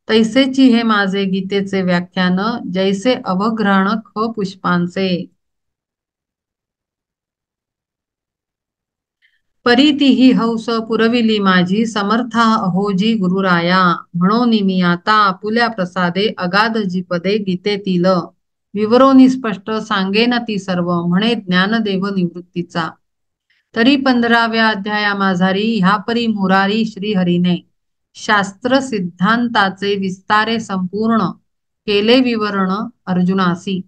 S1: तैसेची हे माझे गीतेचे व्याख्यान जैसे अवघ्राण ख पुष्पांचे. परी ही हौस पुरविली माझी समर्था अहोजी गुरुराया. म्हणोनी मी आता आपुल्या प्रसादे अगाध जी पदे गीतेतील. विवरोनी स्पष्ट सांगेन ती सर्व म्हणे ज्ञानदेव निवृत्तीचा. तरी 15व्या अध्याया माझारी ह्या परी मुरारी श्रीहरीने शास्त्र सिद्धांताचे विस्तारे संपूर्ण केले विवरण अर्जुनासी.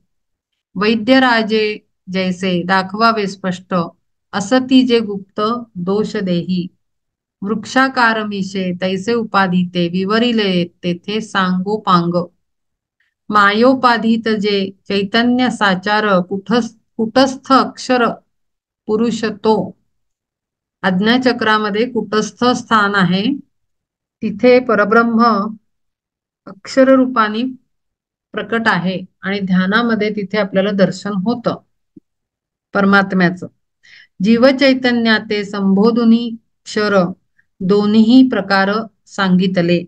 S1: वैद्यराजे जैसे दाखवावे स्पष्ट असती जे गुप्त दोष देही. वृक्षाकार मिशे तैसे उपाधिते विवरिले तेथे सांगोपांग. मायोपाधित जे चैतन्य साचार कुटस्थ अक्षर पुरुष तो. आज्ञाचक्रामध्ये कुटस्थ स्थान आहे तिथे परब्रह्म अक्षर रूपाने प्रकट आहे आणि ध्यानामध्ये तिथे आपल्याला दर्शन होतं परमात्म्याचं. जीवचैतन्याते संबोधुनी क्षर दोन्ही प्रकार सांगितले.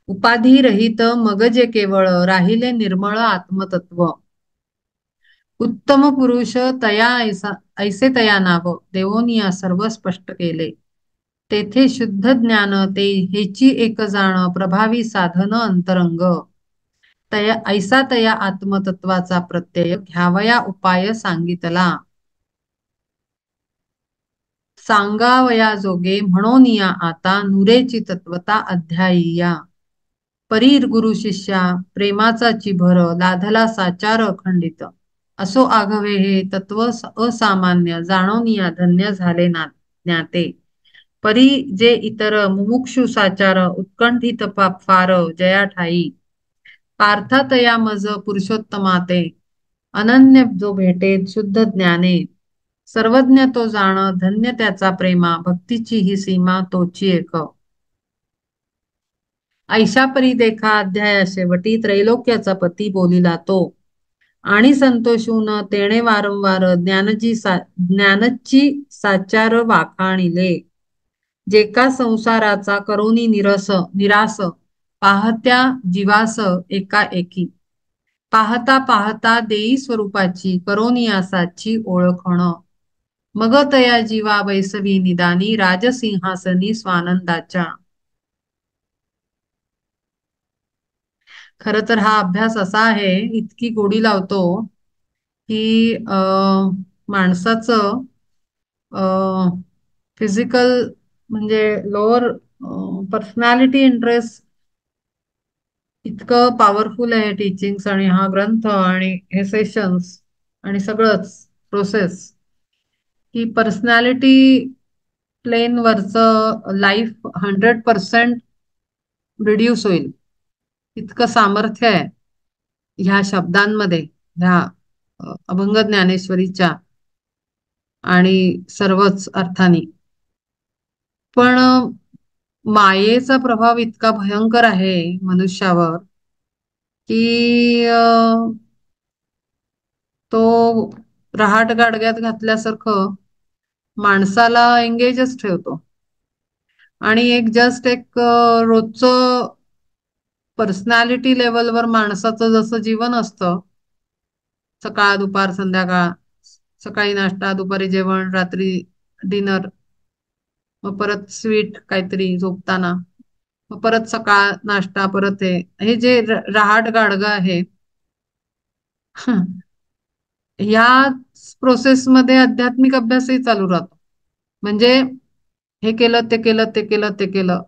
S1: उपाधिरहित मग जे केवळ राहिले निर्मळ आत्मतत्व. उत्तम पुरुष तया ऐसे तया नाव देवोनिया सर्व स्पष्ट केले. तेथे शुद्ध ज्ञान ते हेची एक जाण प्रभावी साधन अंतरंग. तया ऐसा तया आत्मतत्वाचा प्रत्यय घ्यावया उपाय सांगितला. सांगावया जोगे म्हणोनिया आता नुरेची तत्वता अध्यायीया. परीर गुरु शिष्या प्रेमाचा चिभर लाधला साचार अखंडित. असो आघवे हे तत्व असामान्य जाणोनिया धन्य झाले ना ज्ञाते. परी जे इतर मुमुक्षु साचार उत्कंठित फार जया ठाई. पार्थतया मज पुरुषोत्तमाते अनन्य जो भेटे शुद्ध ज्ञाने. सर्वज्ञ तो जाण धन्य त्याचा प्रेमा भक्तीची ही सीमा तोची एक. ऐशा परी देखा अध्याया शेवटी त्रैलोक्याचा पती बोलिला तो. आणि संतोषून तेणे वारंवार ज्ञानची साचार वाखाणिले. जे का संसाराचा करोनी निरास पाहत्या जीवास एकाएकी. पाहता पाहता देई स्वरूपाची करोनी आसाची ओळखण. मग तया जीवा वैसवी निदानी राजसिंहासनी स्वानंदाच्या. खर तर हा अभ्यास असा आहे, इतकी गोडी लावतो की माणसाचं फिजिकल म्हणजे लोअर पर्सनॅलिटी इंटरेस्ट इतकं पॉवरफुल आहे टीचिंग्स आणि हा ग्रंथ आणि हे सेशन्स आणि सगळंच प्रोसेस की पर्सनॅलिटी प्लेनवरचं लाईफ 100% रिड्यूस होईल. इतकं सामर्थ्य आहे ह्या शब्दांमध्ये, ह्या अभंग ज्ञानेश्वरीच्या आणि सर्वच अर्थाने. पण मायेचा प्रभाव इतका भयंकर आहे मनुष्यावर की तो रहाट गाडग्यात घातल्यासारखं माणसाला एंगेजच ठेवतो. आणि एक रोजचं पर्सनॅलिटी लेवलवर माणसाचं जसं जीवन असतं, सकाळ दुपार संध्याकाळ, सकाळी नाश्ता, दुपारी जेवण, रात्री डिनर, मग परत स्वीट काहीतरी झोपताना, मग परत सकाळ नाश्ता, परत हे जे रहाट गाडगं आहे ह्या प्रोसेसमध्ये आध्यात्मिक अभ्यासही चालू राहतो. म्हणजे हे केलं ते केलं ते केलं ते केलं,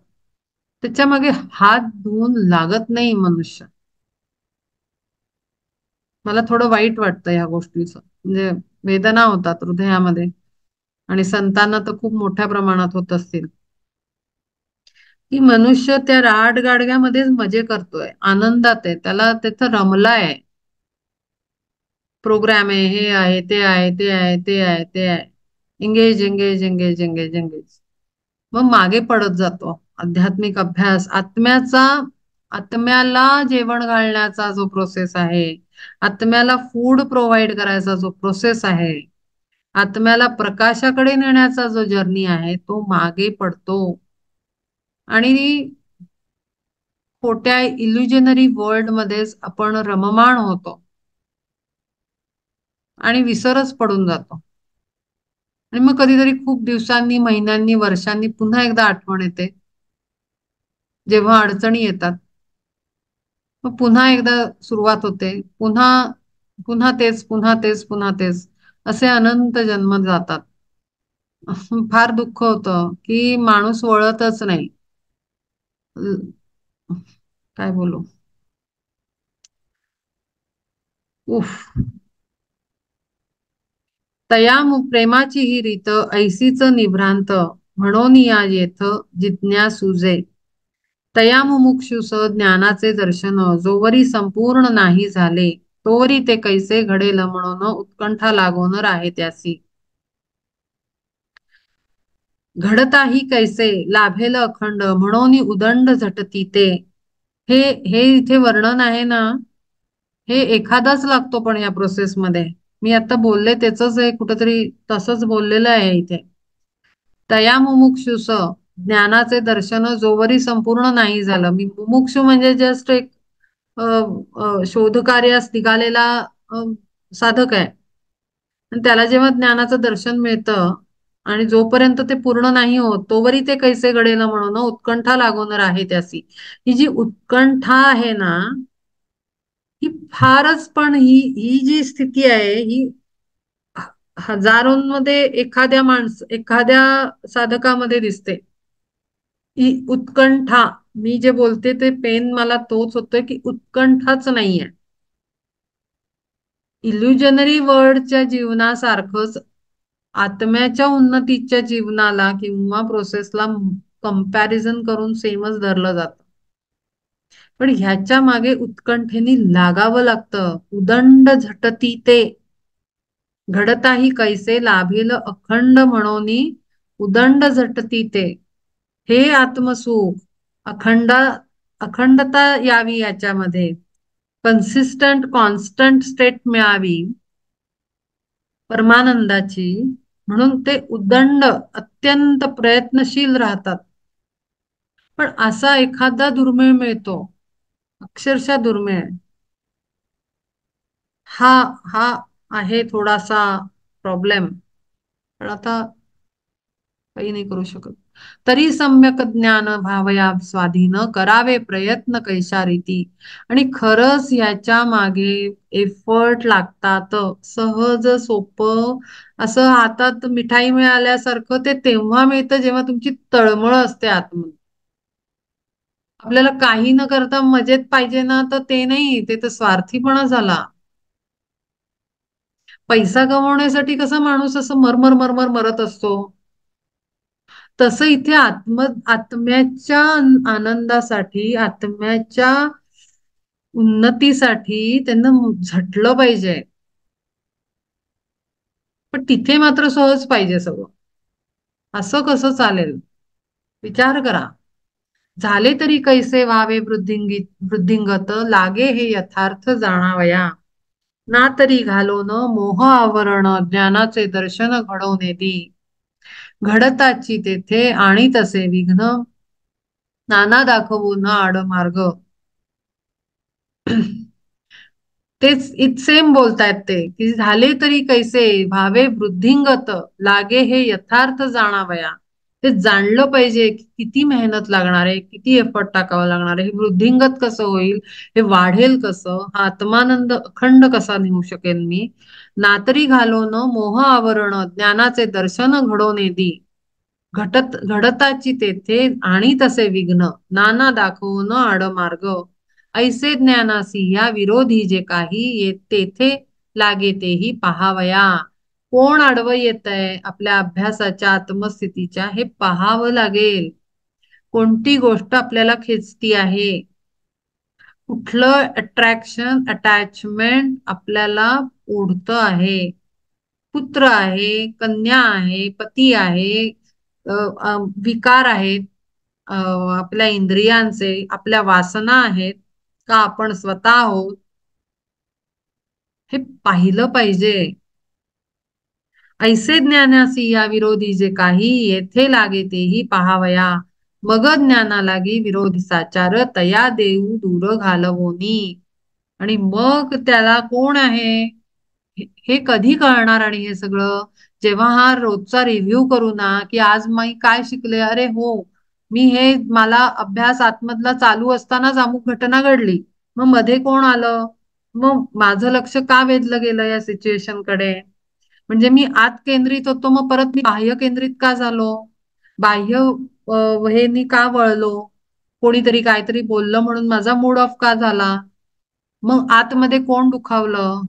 S1: त्याच्या मागे हात धुवून लागत नाही मनुष्य. मला थोडं वाईट वाटतं ह्या गोष्टीचं, म्हणजे वेदना होतात हृदयामध्ये आणि संतांना तर खूप मोठ्या प्रमाणात होत असतील की मनुष्य त्या राड गाडग्यामध्येच मजे करतोय, आनंदात आहे, त्याला तिथं रमलाय. प्रोग्राम आहे, हे आहे, ते आहे, ते आहे, ते आहे, ते आहे, engage engage engage engage engage. मग मागे पडत जातो आध्यात्मिक अभ्यास. आत्म्याला जेवण घालण्याचा जो प्रोसेस आहे, आत्म्याला फूड प्रोव्हाइड करायचा जो प्रोसेस आहे, आत्म्याला प्रकाशाकडे नेण्याचा जो जर्नी आहे, तो मागे पडतो आणि खोट्या इल्युजनरी वर्ल्ड मध्येच आपण रममाण होतो आणि विसरच पडून जातो. आणि मग कधीतरी खूप दिवसांनी, महिन्यांनी, वर्षांनी पुन्हा एकदा आठवण येते, जेव्हा अडचणी येतात. मग पुन्हा एकदा सुरुवात होते, पुन्हा पुन्हा तेच पुन्हा तेच पुन्हा तेच, असे अनंत जन्म जातात. फार दुःख होतं की माणूस वळतच नाही. काय बोलू. उफ. तया प्रेमाची ही रीत ऐसीच निभ्रांत म्हणून या येथ जिज्ञासुजे. तया मुमुक्षुस ज्ञानाचे दर्शन जोवरी संपूर्ण नाही झाले, तोवरी ते कैसे घडेल म्हणून उत्कंठा लागून राहे त्यासी. घडताही कैसे लाभेल अखंड म्हणून उदंड झटती ते. हे हे इथे वर्णन आहे ना, हे एखादाच लागतो पण या प्रोसेसमध्ये. मी आता बोलले त्याच कुठेतरी तसंच बोललेलं आहे इथे. तया मुमुक्षुस ज्ञानाचे दर्शन जोवरी संपूर्ण नाही झालं. मी मुमुक्षू म्हणजे जस्ट एक शोधकार्यास निघालेला अ, साधक आहे. आणि त्याला जेव्हा ज्ञानाचं दर्शन मिळतं आणि जोपर्यंत ते पूर्ण नाही होत तोवरी ते कैसे घडेल म्हणून उत्कंठा लागून आहे त्यासी. ही जी उत्कंठा आहे ना, ही फारच, पण ही जी स्थिती आहे ही हजारोंमध्ये एखाद्या साधकामध्ये दिसते. ही उत्कंठा, मी जे बोलते ते पेन मला तोच होतोय की उत्कंठाच नाहीये. इल्युजनरी वर्ल्डच्या जीवनासारखंच आत्म्याच्या उन्नतीच्या जीवनाला किंवा प्रोसेसला कंपॅरिझन करून सेमच धरलं जातं. पण ह्याच्या मागे उत्कंठेने लागावं लागतं. उदंड झटती ते घडताही कैसे लाभेल अखंड म्हणोनी उदंड झटती ते. हे आत्मसुख अखंडता यावी याच्यामध्ये, कन्सिस्टंट कॉन्स्टंट स्टेट मिळावी परमानंदाची, म्हणून ते उदंड अत्यंत प्रयत्नशील राहतात. पण असा एखादा दुर्मिळ मिळतो, अक्षरशः दुर्मिळ. हा हा आहे थोडासा प्रॉब्लेम. पण आता काही नाही करू शकत. तरी सम्यक ज्ञान भावया स्वाधीन करावे प्रयत्न कैशारीती. आणि खरंच याच्या मागे एफर्ट लागतात. सहज सोपं असं हातात मिठाई मिळाल्यासारखं ते तेव्हा मिळतं जेव्हा तुमची तळमळ असते आतमध्ये. आपल्याला काही न करता मजेत पाहिजे ना, तर ते नाही, ते तर स्वार्थीपणा झाला. पैसा कमवण्यासाठी कसा माणूस असं मरमर मरमर मरत असतो, तसं इथे आत्म्याच्या आनंदासाठी, आत्म्याच्या उन्नतीसाठी त्यांना झटलं पाहिजे. पण तिथे मात्र सहज पाहिजे सगळं. असं कसं चालेल? विचार करा. झाले तरी कैसे व्हावे वृद्धिंगत लागे हे यथार्थ जाणावया. ना तरी घालोन मोह आवरण ज्ञानाचे दर्शन घडवून दी. घडताची तेथे आणि तसे विघ्न नाना दाखवून आडमार्ग. तेच सेम बोलतायत ते, की झाले तरी कैसे भावे वृद्धिंगत लागे हे यथार्थ जाणावया. ते जाणलं पाहिजे की किती मेहनत लागणार आहे, किती एफर्ट टाकावं लागणार आहे, हे वृद्धिंगत कसं होईल, हे वाढेल कसं, हा आत्मानंद अखंड कसा नेऊ शकेल मी. नातरी घालोन मोह आवरण ज्ञानाचे दर्शन घडवून दी. घडताची तेथे आणि तसे विघ्न नाना दाखवून आडमार्ग. ऐसे ज्ञानासी या विरोधी जे काही तेथे लागे तेही पहावया. कोण आडवं येतंय आपल्या अभ्यासाच्या आत्मस्थितीच्या हे पाहावं लागेल. कोणती गोष्ट आपल्याला खेचती आहे, कुठलं अट्रॅक्शन अटॅचमेंट आपल्याला ओढतं आहे. पुत्र आहे, कन्या आहे, पती आहे, अ, अ, विकार आहेत, अ, आपल्या इंद्रियांचे, आपल्या वासना आहेत का आपण स्वतः आहोत, हे पाहिलं पाहिजे. ऐसे ज्ञानासी या विरोधी जे काही येथे लागे तेही पाहावया. मग ज्ञाना लागी विरोधी साचार तया देऊ दूर घालवोनी. आणि मग त्याला कोण आहे हे कधी कळणार? आणि हे सगळं जेव्हा हा रोजचा रिव्ह्यू करू ना, की आज मी काय शिकले, अरे हो, मी हे मला अभ्यास आतमधला चालू असतानाच अमुक घटना घडली, मग मध्ये कोण आलं, मग माझं लक्ष का वेधलं गेलं या सिच्युएशन कडे, म्हणजे मी आत केंद्रित होतो मग परत मी बाह्य केंद्रित का झालो, बाह्य हे मी का वळलो, कोणीतरी काहीतरी बोललं म्हणून माझा मूड ऑफ का झाला, मग आतमध्ये कोण दुखावलं.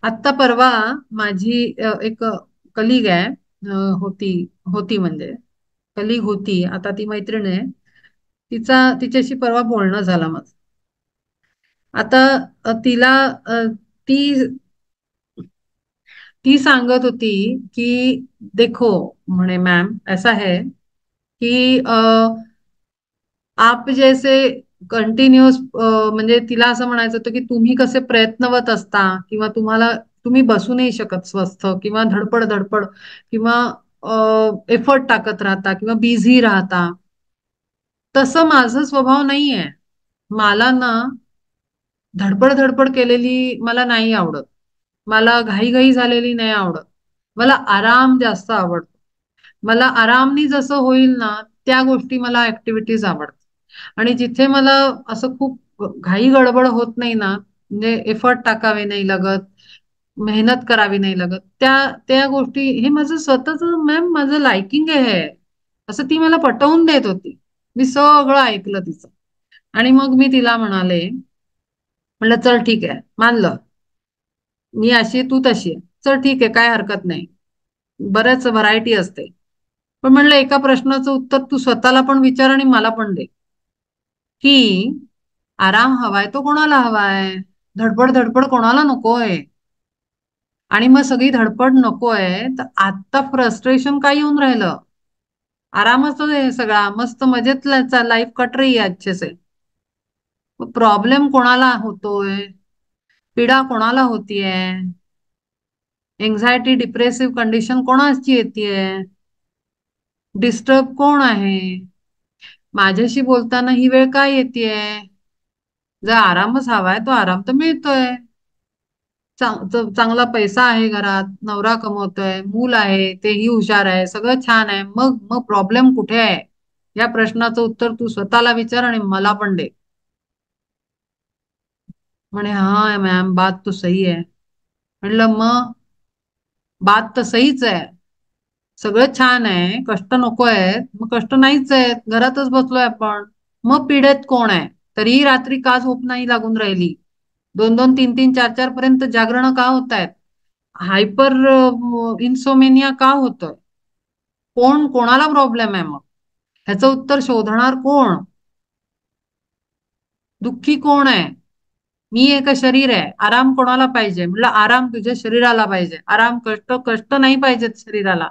S1: आत्ता परवा माझी एक कलिग आहे, होती होती म्हणजे कलिग होती, आता ती मैत्रीण आहे. तिच्याशी परवा बोलणं झालं माझं. आता तिला ती ती सांगत होती की देखो, म्हणे मॅम ऐसा है कि आप जैसे कंटिन्युअस, म्हणजे तिला असं म्हणायचं होतं की तुम्ही कसे प्रयत्नवत असता किंवा तुम्हाला तुम्ही बसू नाही शकत स्वस्थ, किंवा धडपड धडपड, किंवा एफर्ट टाकत राहता, किंवा बिझी राहता. तसं माझा स्वभाव नाहीये. मला ना धडपड धडपड केलेली मला नाही आवडत. मला घाई झालेली नाही आवडत. मला आराम जास्त आवडतो. मला आरामनी जसं होईल ना, त्या गोष्टी मला ऍक्टिव्हिटीज आवडतात. आणि जिथे मला असं खूप घाई गडबड होत नाही ना, म्हणजे एफर्ट टाकावे नाही लागत, मेहनत करावी नाही लागत, त्या त्या गोष्टी, हे माझं स्वतःच, मॅम माझं लायकिंग आहे हे. असं ती मला पटवून देत होती. मी सगळं ऐकलं तिचं. आणि मग मी तिला म्हणाले, म्हणलं चल ठीक आहे, मानलं, मी अशी आहे, तू तशी आहे, चल ठीक आहे, काय हरकत नाही, बऱ्याच व्हरायटी असते. पण म्हणलं एका प्रश्नाचं उत्तर तू स्वतःला पण विचार आणि मला पण दे, की आराम हवाय तो कोणाला हवाय? धडपड धडपड कोणाला नकोय? आणि मग सगळी धडपड नकोय तर आता फ्रस्ट्रेशन काय येऊन राहिलं? आरामच आहे सगळा, मस्त मजेत लाईफ कट रही है अच्छे से. प्रॉब्लेम कोणाला होतोय? पीडा कोणाला होतीये? एन्झायटी डिप्रेसिव्ह कंडिशन कोणाची येतेय? डिस्टर्ब कोण आहे? माझ्याशी बोलताना ही वेळ काय येतेय? जर आरामच हवाय तो आराम तर मिळतोय. चांगला पैसा आहे घरात, नवरा कमवतोय, मूल आहे, तेही हुशार आहे, सगळं छान आहे, मग मग प्रॉब्लेम कुठे आहे? या प्रश्नाचं उत्तर तू स्वतःला विचार आणि मला पण दे. म्हणे हा मॅम, बात तो सही आहे. म्हणलं मग बात तर सहीच आहे. सगळं छान आहे, कष्ट नको आहेत, मग कष्ट नाहीच आहेत, घरातच बसलोय आपण. मग पिढ्यात कोण आहे? तरीही रात्री का झोप नाही लागून राहिली? 2-2, 3-3, 4-4 पर्यंत जागरण का होत आहेत? हायपर इन्सोमेनिया का होतोय? कोण कोणाला प्रॉब्लेम आहे मग? ह्याचं उत्तर शोधणार कोण? दुःखी कोण आहे? मी आहे का शरीर आहे? आराम कोणाला पाहिजे? म्हटलं आराम तुझ्या शरीराला पाहिजे. आराम, कष्ट कष्ट नाही पाहिजेत शरीराला.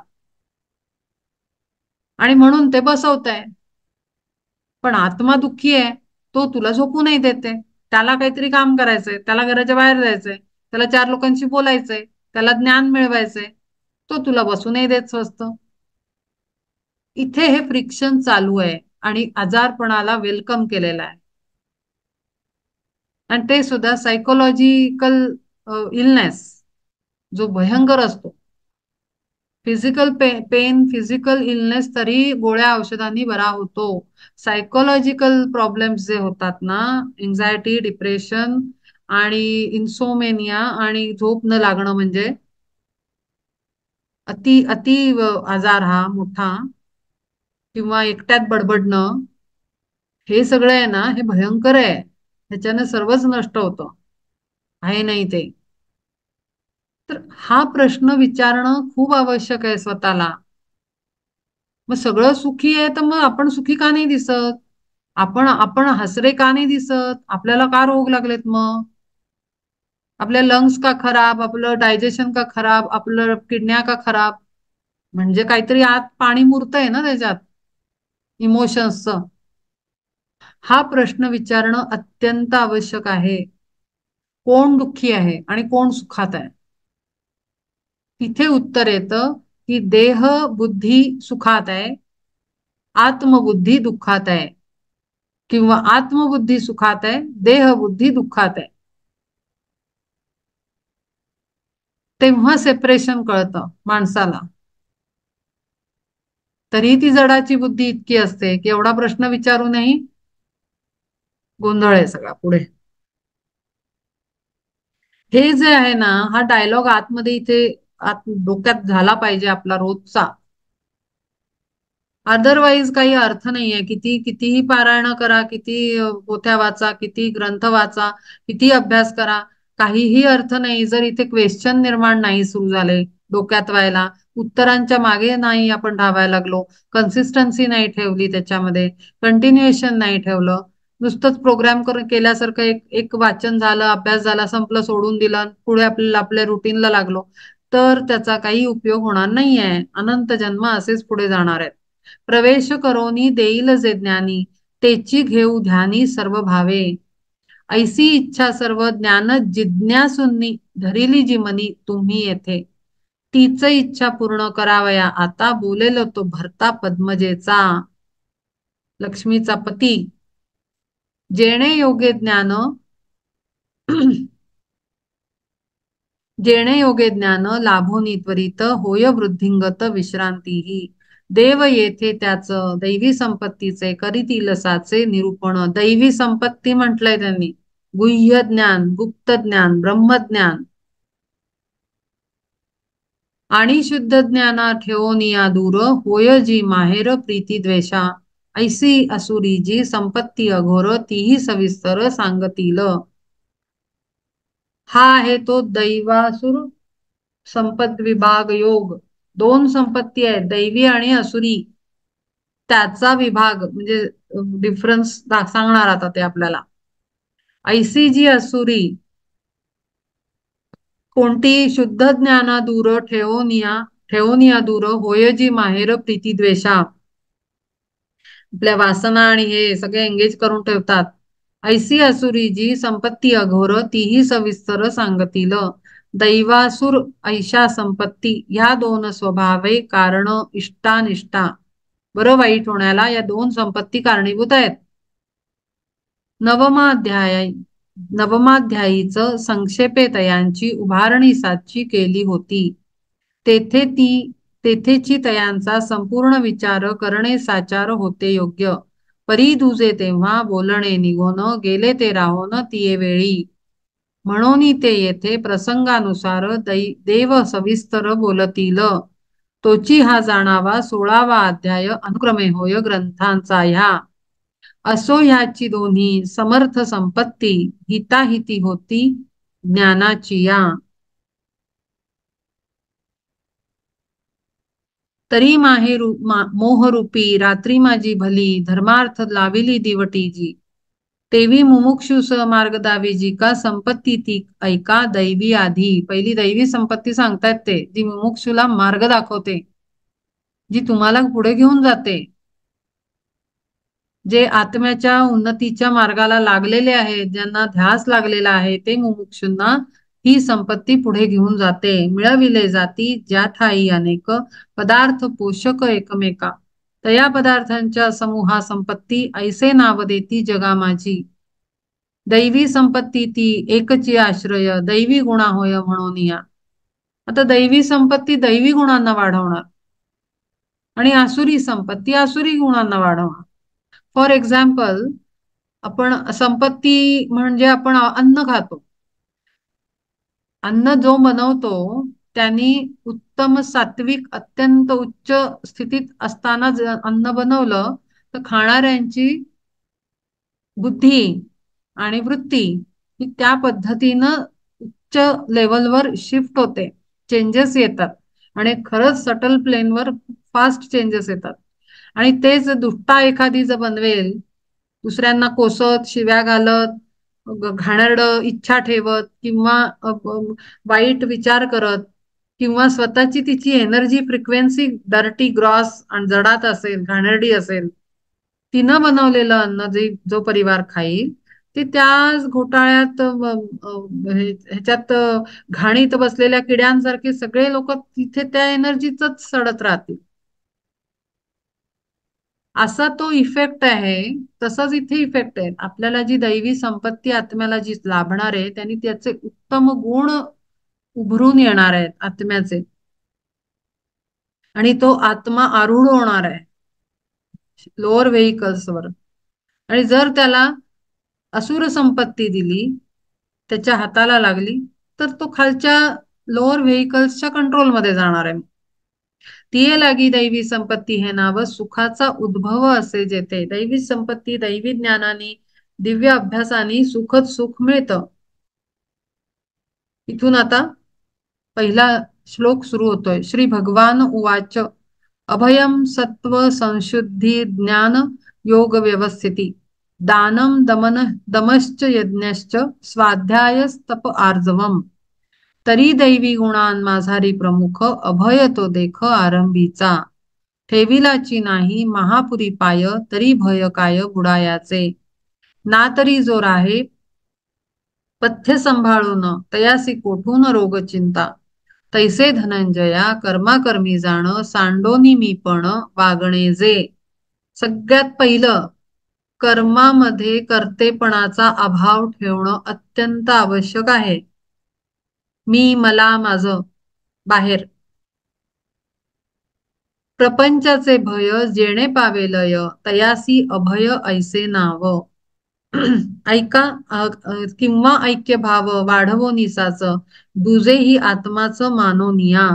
S1: आणि म्हणून ते बसवत आहे. पण आत्मा दुःखी आहे, तो तुला झोपू नाही देते. त्याला काहीतरी काम करायचंय, त्याला घराच्या बाहेर जायचंय, त्याला चार लोकांशी बोलायचंय, त्याला ज्ञान मिळवायचंय, तो तुला बसू नाही देत स्वस्त. इथे हे फ्रिक्शन चालू आहे आणि आजारपणाला वेलकम केलेला आहे. आणि ते सुद्धा सायकोलॉजिकल इलनेस, जो भयंकर असतो. फिजिकल पेन, फिजिकल इलनेस तरी गोळ्या औषधांनी बरा होतो. सायकोलॉजिकल प्रॉब्लेम्स जे होतात ना, एन्झायटी, डिप्रेशन आणि इन्सोमेनिया आणि झोप न लागणं, म्हणजे अति अति आजार हा मोठा, किंवा एकट्यात बडबडणं, हे सगळं आहे ना, हे भयंकर आहे. ह्याच्याने सर्वच नष्ट होतं, आहे नाही ते. तर हा प्रश्न विचारणं खूप आवश्यक आहे स्वतःला. मग सगळं सुखी आहे तर मग आपण सुखी का नाही दिसत? आपण आपण हसरे का नाही दिसत? आपल्याला का रोग लागलेत मग? आपल्या लंग्स का खराब? आपलं डायजेशन का खराब? आपलं किडन्या का खराब? म्हणजे काहीतरी आत पाणी मुरतंय ना त्याच्यात, इमोशन्सचं. हा प्रश्न विचारणं अत्यंत आवश्यक आहे. कोण दुःखी आहे आणि कोण सुखात आहे? तिथे उत्तर येतं की देह बुद्धी सुखात आहे, आत्मबुद्धी दुःखात आहे, किंवा आत्मबुद्धी सुखात आहे, देह बुद्धी दुःखात आहे. तेव्हा सेपरेशन कळतं माणसाला. तरी ती जडाची बुद्धी इतकी असते की एवढा प्रश्न विचारूनही गोंधळ आहे सगळा पुढे. हे जे आहे ना, हा डायलॉग आतमध्ये इथे डोक्यात झाला पाहिजे आपला रोजचा. अदरवाईज काही अर्थ नाहीये. कितीही पारायण करा, किती पोथ्या वाचा, किती ग्रंथ वाचा, किती अभ्यास करा, काहीही अर्थ नाही जर इथे क्वेश्चन निर्माण नाही सुरू झाले डोक्यात व्हायला, उत्तरांच्या मागे नाही आपण धावायला लागलो, कन्सिस्टन्सी नाही ठेवली त्याच्यामध्ये, कंटिन्युएशन नाही ठेवलं, नुसतंच प्रोग्राम करून केल्यासारखं एक एक वाचन झालं, अभ्यास झाला, संपलं, सोडून दिलं, पुढे आपल्याला आपल्या रुटीनला लागलो, तर त्याचा काही उपयोग होणार नाहीये. अनंत जन्म असेच पुढे जाणार आहेत. प्रवेश करोनी देईल जे ज्ञानी, तेची घेऊ ध्यानी सर्व भावे. ऐसी इच्छा सर्व ज्ञान जिज्ञासूंनी धरिली जी मनी तुम्ही येथे, तीच इच्छा पूर्ण करावया आता बोलेल तो भरता पद्मजेचा, लक्ष्मीचा पती. जेणे योगे ज्ञान जेणे योगे ज्ञान लाभोनी त्वरित होय वृद्धिंगत विश्रांतीही. देव येथे त्याच दैवी संपत्तीचे करीतील साचे निरूपण. दैवी संपत्ती म्हटलंय त्यांनी, गुह्य ज्ञान, गुप्त ज्ञान, ब्रह्मज्ञान आणि शुद्ध ज्ञाना ठेवोनिया दूर होय जी माहेर प्रीती द्वेषा. ऐसी असुरी जी संपत्ती अघोर तीही सविस्तर सांगतील. हा आहे तो दैवासुर संपद विभाग योग. दोन संपत्ती आहेत, दैवी आणि असुरी. त्याचा विभाग म्हणजे डिफरन्स सांगणार आता ते आपल्याला. ऐसी जी असुरी कोणती, शुद्ध ज्ञाना दूर ठेवोनिया दूर होय जी माहेर प्रीती द्वेषा. आपल्या वासना आणि हे सगळे एंगेज करून ठेवतात. ऐसी असुरी जी संपत्ती अघोर तीही सविस्तर सांगतील. दैवासुर ऐशा संपत्ती ह्या दोन स्वभावे कारण इष्टानिष्टा, बरं वाईट होण्याला या दोन संपत्ती कारणीभूत आहेत. नवमाध्याय नवमाध्यायीचं संक्षेपे तयांची उभारणी साची केली होती. तेथे तेथेची तयांचा संपूर्ण विचार करणे साचार होते योग्य. परी दुजे तेव्हा बोलणे निघोन गेले ते राहोन तिये वेळी. म्हणून ते येथे प्रसंगानुसार देव सविस्तर बोलतील. तोची हा जाणावा 16वा अध्याय अनुक्रमे होय ग्रंथांचा ह्या. असो ह्याची दोन्ही समर्थ संपत्ती हिताहिती होती ज्ञानाची या. तरी मोहरूपी रात्री माझी भली धर्मार्थ लाविली दिवटी जी. तेवी मुमुक्षु मार्ग दावी जी का संपत्ती ती ऐका दैवी आधी. पहिली दैवी संपत्ती सांगतायत ते, जी मुमुक्षुला मार्ग दाखवते, जी तुम्हाला पुढे घेऊन जाते. जे आत्म्याच्या उन्नतीच्या मार्गाला लागलेले आहेत, ज्यांना ध्यास लागलेला आहे, ते मुमुक्षूंना ही संपत्ती पुढे घेऊन जाते. मिळविले जाती ज्या ठाई अनेक पदार्थ पोषक एकमेका, तया पदार्थांच्या समूहा संपत्ती ऐसे नाव देती जगा माझी. दैवी संपत्ती ती एकची आश्रय दैवी गुणा होय म्हणून या. आता दैवी संपत्ती दैवी गुणांना वाढवणार आणि आसुरी संपत्ती आसुरी गुणांना वाढवणार. फॉर एक्झाम्पल, आपण संपत्ती म्हणजे आपण अन्न खातो. अन्न जो बनवतो त्यांनी उत्तम सात्विक अत्यंत उच्च स्थितीत असताना अन्न बनवलं तर खाणाऱ्यांची बुद्धी आणि वृत्ती ही त्या पद्धतीनं उच्च लेवलवर शिफ्ट होते, चेंजेस येतात आणि खरंच सटल प्लेनवर फास्ट चेंजेस येतात. आणि तेच दुष्टा एखादी जर बनवेल, दुसऱ्यांना कोसत शिव्या घालत घाणेरडं इच्छा ठेवत किंवा वाईट विचार करत किंवा स्वतःची तिची एनर्जी फ्रिक्वेन्सी डर्टी ग्रॉस आणि जडात असेल, घाणेरडी असेल, तिनं बनवलेलं अन्न जो परिवार खाईल ते त्या घोटाळ्यात ह्याच्यात घाणीत बसलेल्या किड्यांसारखे सगळे लोक तिथे त्या एनर्जीच सडत राहतील. असा तो इफेक्ट आहे. तसाच इथे इफेक्ट आहे. आपल्याला जी दैवी संपत्ती आत्म्याला जी लाभणार आहे त्यांनी त्याचे उत्तम गुण उभरून येणार आहेत आत्म्याचे, आणि तो आत्मा आरूढ होणार आहे लोअर व्हेइकल्सवर. आणि जर त्याला असुर संपत्ती दिली, त्याच्या हाताला लागली, तर तो खालच्या लोअर व्हेइकल्सच्या कंट्रोलमध्ये जाणार आहे. तिये लागी दैवी संपत्ती हे नाव सुखाचा उद्भव असे जेथे. दैवी संपत्ती दैवी ज्ञानाने दिव्य अभ्यासाने सुखद सुख मिळतं. इथून आता पहिला श्लोक सुरू होतोय. श्री भगवान उवाच अभयम सत्व संशुद्धी ज्ञान योग व्यवस्थिती दानम दमश्च यज्ञश्च स्वाध्यायस्तप आर्जवम. तरी दैवी गुणान माझारी प्रमुख अभय तो देख आरंभीचा. ठेविलाची नाही महापुरी पाय तरी भय काय बुडायाचे. ना तरी जो राहे पथ्य सांभाळून तयासी कोठून रोग चिंता. तैसे धनंजया कर्माकर्मी जाण सांडोनी मी पण वागणे जे. सगळ्यात पहिलं कर्मामध्ये कर्तेपणाचा अभाव ठेवणं अत्यंत आवश्यक आहे. मी मला माझं बाहेर. प्रपंचाचे भय जेणे पावेलय तयासी अभय ऐसे नाव. ऐका किंवा ऐक्य भाव वाढवो निसाच दुजे ही आत्माचं मानोनिया.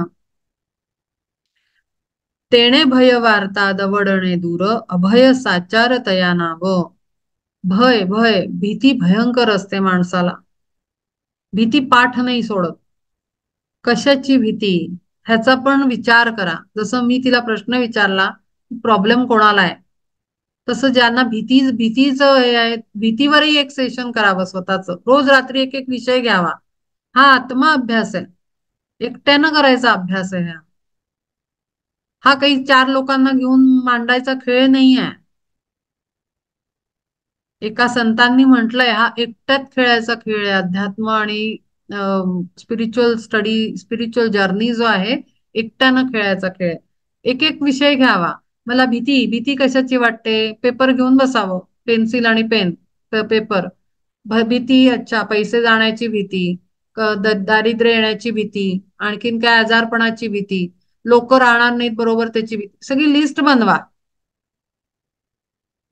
S1: तेणे भय वार्ता दवडणे दूर अभय साचार तया नाव. भय भय भीती भयंकर असते माणसाला. भीती पाठ नाही सोडत. कशाची भीती ह्याचा पण विचार करा. जसं मी तिला प्रश्न विचारला प्रॉब्लेम कोणाला आहे, तसं ज्यांना भीतीच हे आहे भीतीवरही एक सेशन करावं स्वतःच. रोज रात्री एक एक विषय घ्यावा. हा आत्मा अभ्यास आहे. एकट्यानं करायचा अभ्यास आहे हा काही चार लोकांना घेऊन मांडायचा खेळ नाही आहे. एका संतांनी म्हटलंय हा एकट्यात खेळायचा खेळ आहे. अध्यात्म आणि स्पिरिच्युअल स्टडी स्पिरिच्युअल जर्नी जो आहे एकट्यानं खेळायचा खेळ आहे. एक एक विषय घ्यावा. मला भीती भीती कशाची वाटते, पेपर घेऊन बसावं, पेन्सिल आणि पेन पेपर. भीती अच्छा पैसे जाण्याची भीती, दारिद्र्य येण्याची भीती, आणखीन काय आजारपणाची भीती, लोक राहणार नाहीत बरोबर त्याची भीती. सगळी लिस्ट बनवा.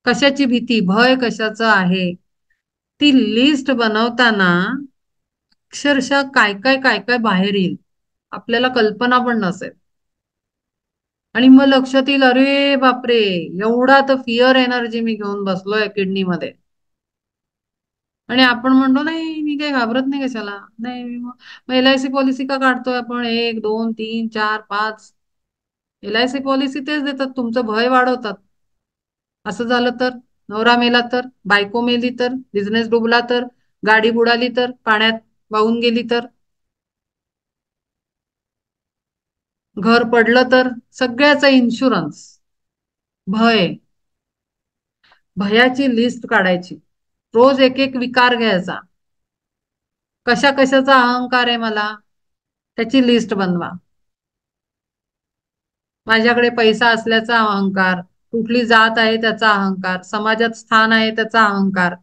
S1: कशाची भीती भय कशाचं आहे ती लिस्ट बनवताना अक्षरशः काय काय काय काय बाहेर येईल आपल्याला कल्पना पण नसेल. आणि मग लक्षात येईल अरे बापरे एवढा तर फिअर एनर्जी मी घेऊन बसलोय किडनीमध्ये. आणि आपण म्हणतो नाही मी काही घाबरत नाही कशाला नाही. मग LIC पॉलिसी का काढतोय आपण 1 2 3 4 5. LIC पॉलिसी तेच देतात तुमचं भय वाढवतात. असं झालं तर, नवरा मेला तर, बायको मेली तर, बिझनेस डुबला तर, गाडी बुडाली तर, पाण्यात वाहून गेली तर, घर पडलं तर, सगळ्याचा इन्शुरन्स. भय भयाची लिस्ट काढायची. रोज एक एक विकार घ्यायचा. कशा कशाचा अहंकार आहे मला त्याची लिस्ट बनवा. माझ्याकडे पैसा असल्याचा अहंकार, कुठली जात आहे त्याचा अहंकार, समाजात स्थान आहे त्याचा अहंकार,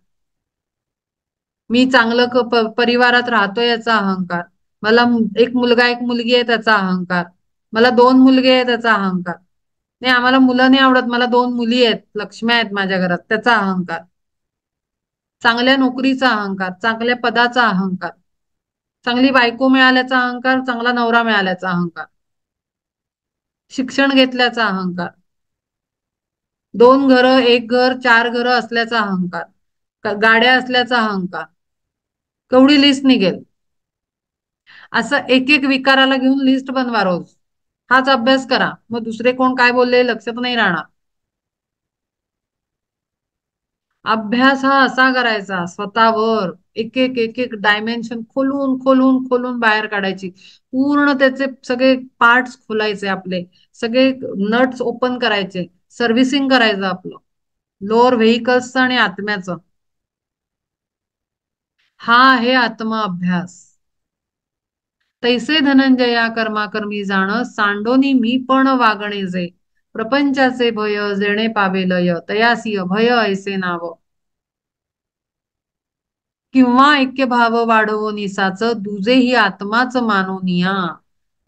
S1: मी चांगलं परिवारात राहतोय याचा अहंकार, मला एक मुलगा एक मुलगी आहे त्याचा अहंकार, मला 2 मुलगे आहेत त्याचा अहंकार, नाही आम्हाला मुलं नाही आवडत मला 2 मुली आहेत लक्ष्म्या आहेत माझ्या घरात त्याचा अहंकार, चांगल्या नोकरीचा अहंकार, चांगल्या पदाचा अहंकार, चांगली बायको मिळाल्याचा अहंकार, चांगला नवरा मिळाल्याचा अहंकार, शिक्षण घेतल्याचा अहंकार, 2 घरं 1 घर 4 घरं असल्याचा अहंकार, गाड्या असल्याचा अहंकार. केवढी लिस्ट निघेल. असं एक एक विकाराला घेऊन लिस्ट बनवा रोज. हाच अभ्यास करा मग दुसरे कोण काय बोलले लक्षात नाही राहणार. अभ्यास हा असा करायचा स्वतःवर एक एक एक एक डायमेन्शन खोलून खोलून खोलून बाहेर काढायची. पूर्ण त्याचे सगळे पार्ट्स खोलायचे आपले, सगळे नट्स ओपन करायचे, सर्व्हिसिंग करायचं आपलं लोअर व्हेकल्सचं आणि आत्म्याचं. हा आहे आत्मा अभ्यास. तैसे धनंजया कर्माकर्मी जाण सांडोनी मी पण वागणे जे. प्रपंचाचे भय जेणे पावेलय तयासी अभय ऐसे नाव. किंवा ऐक्य भाव वाढवो निसाच दुजेही आत्माच मानोनिया.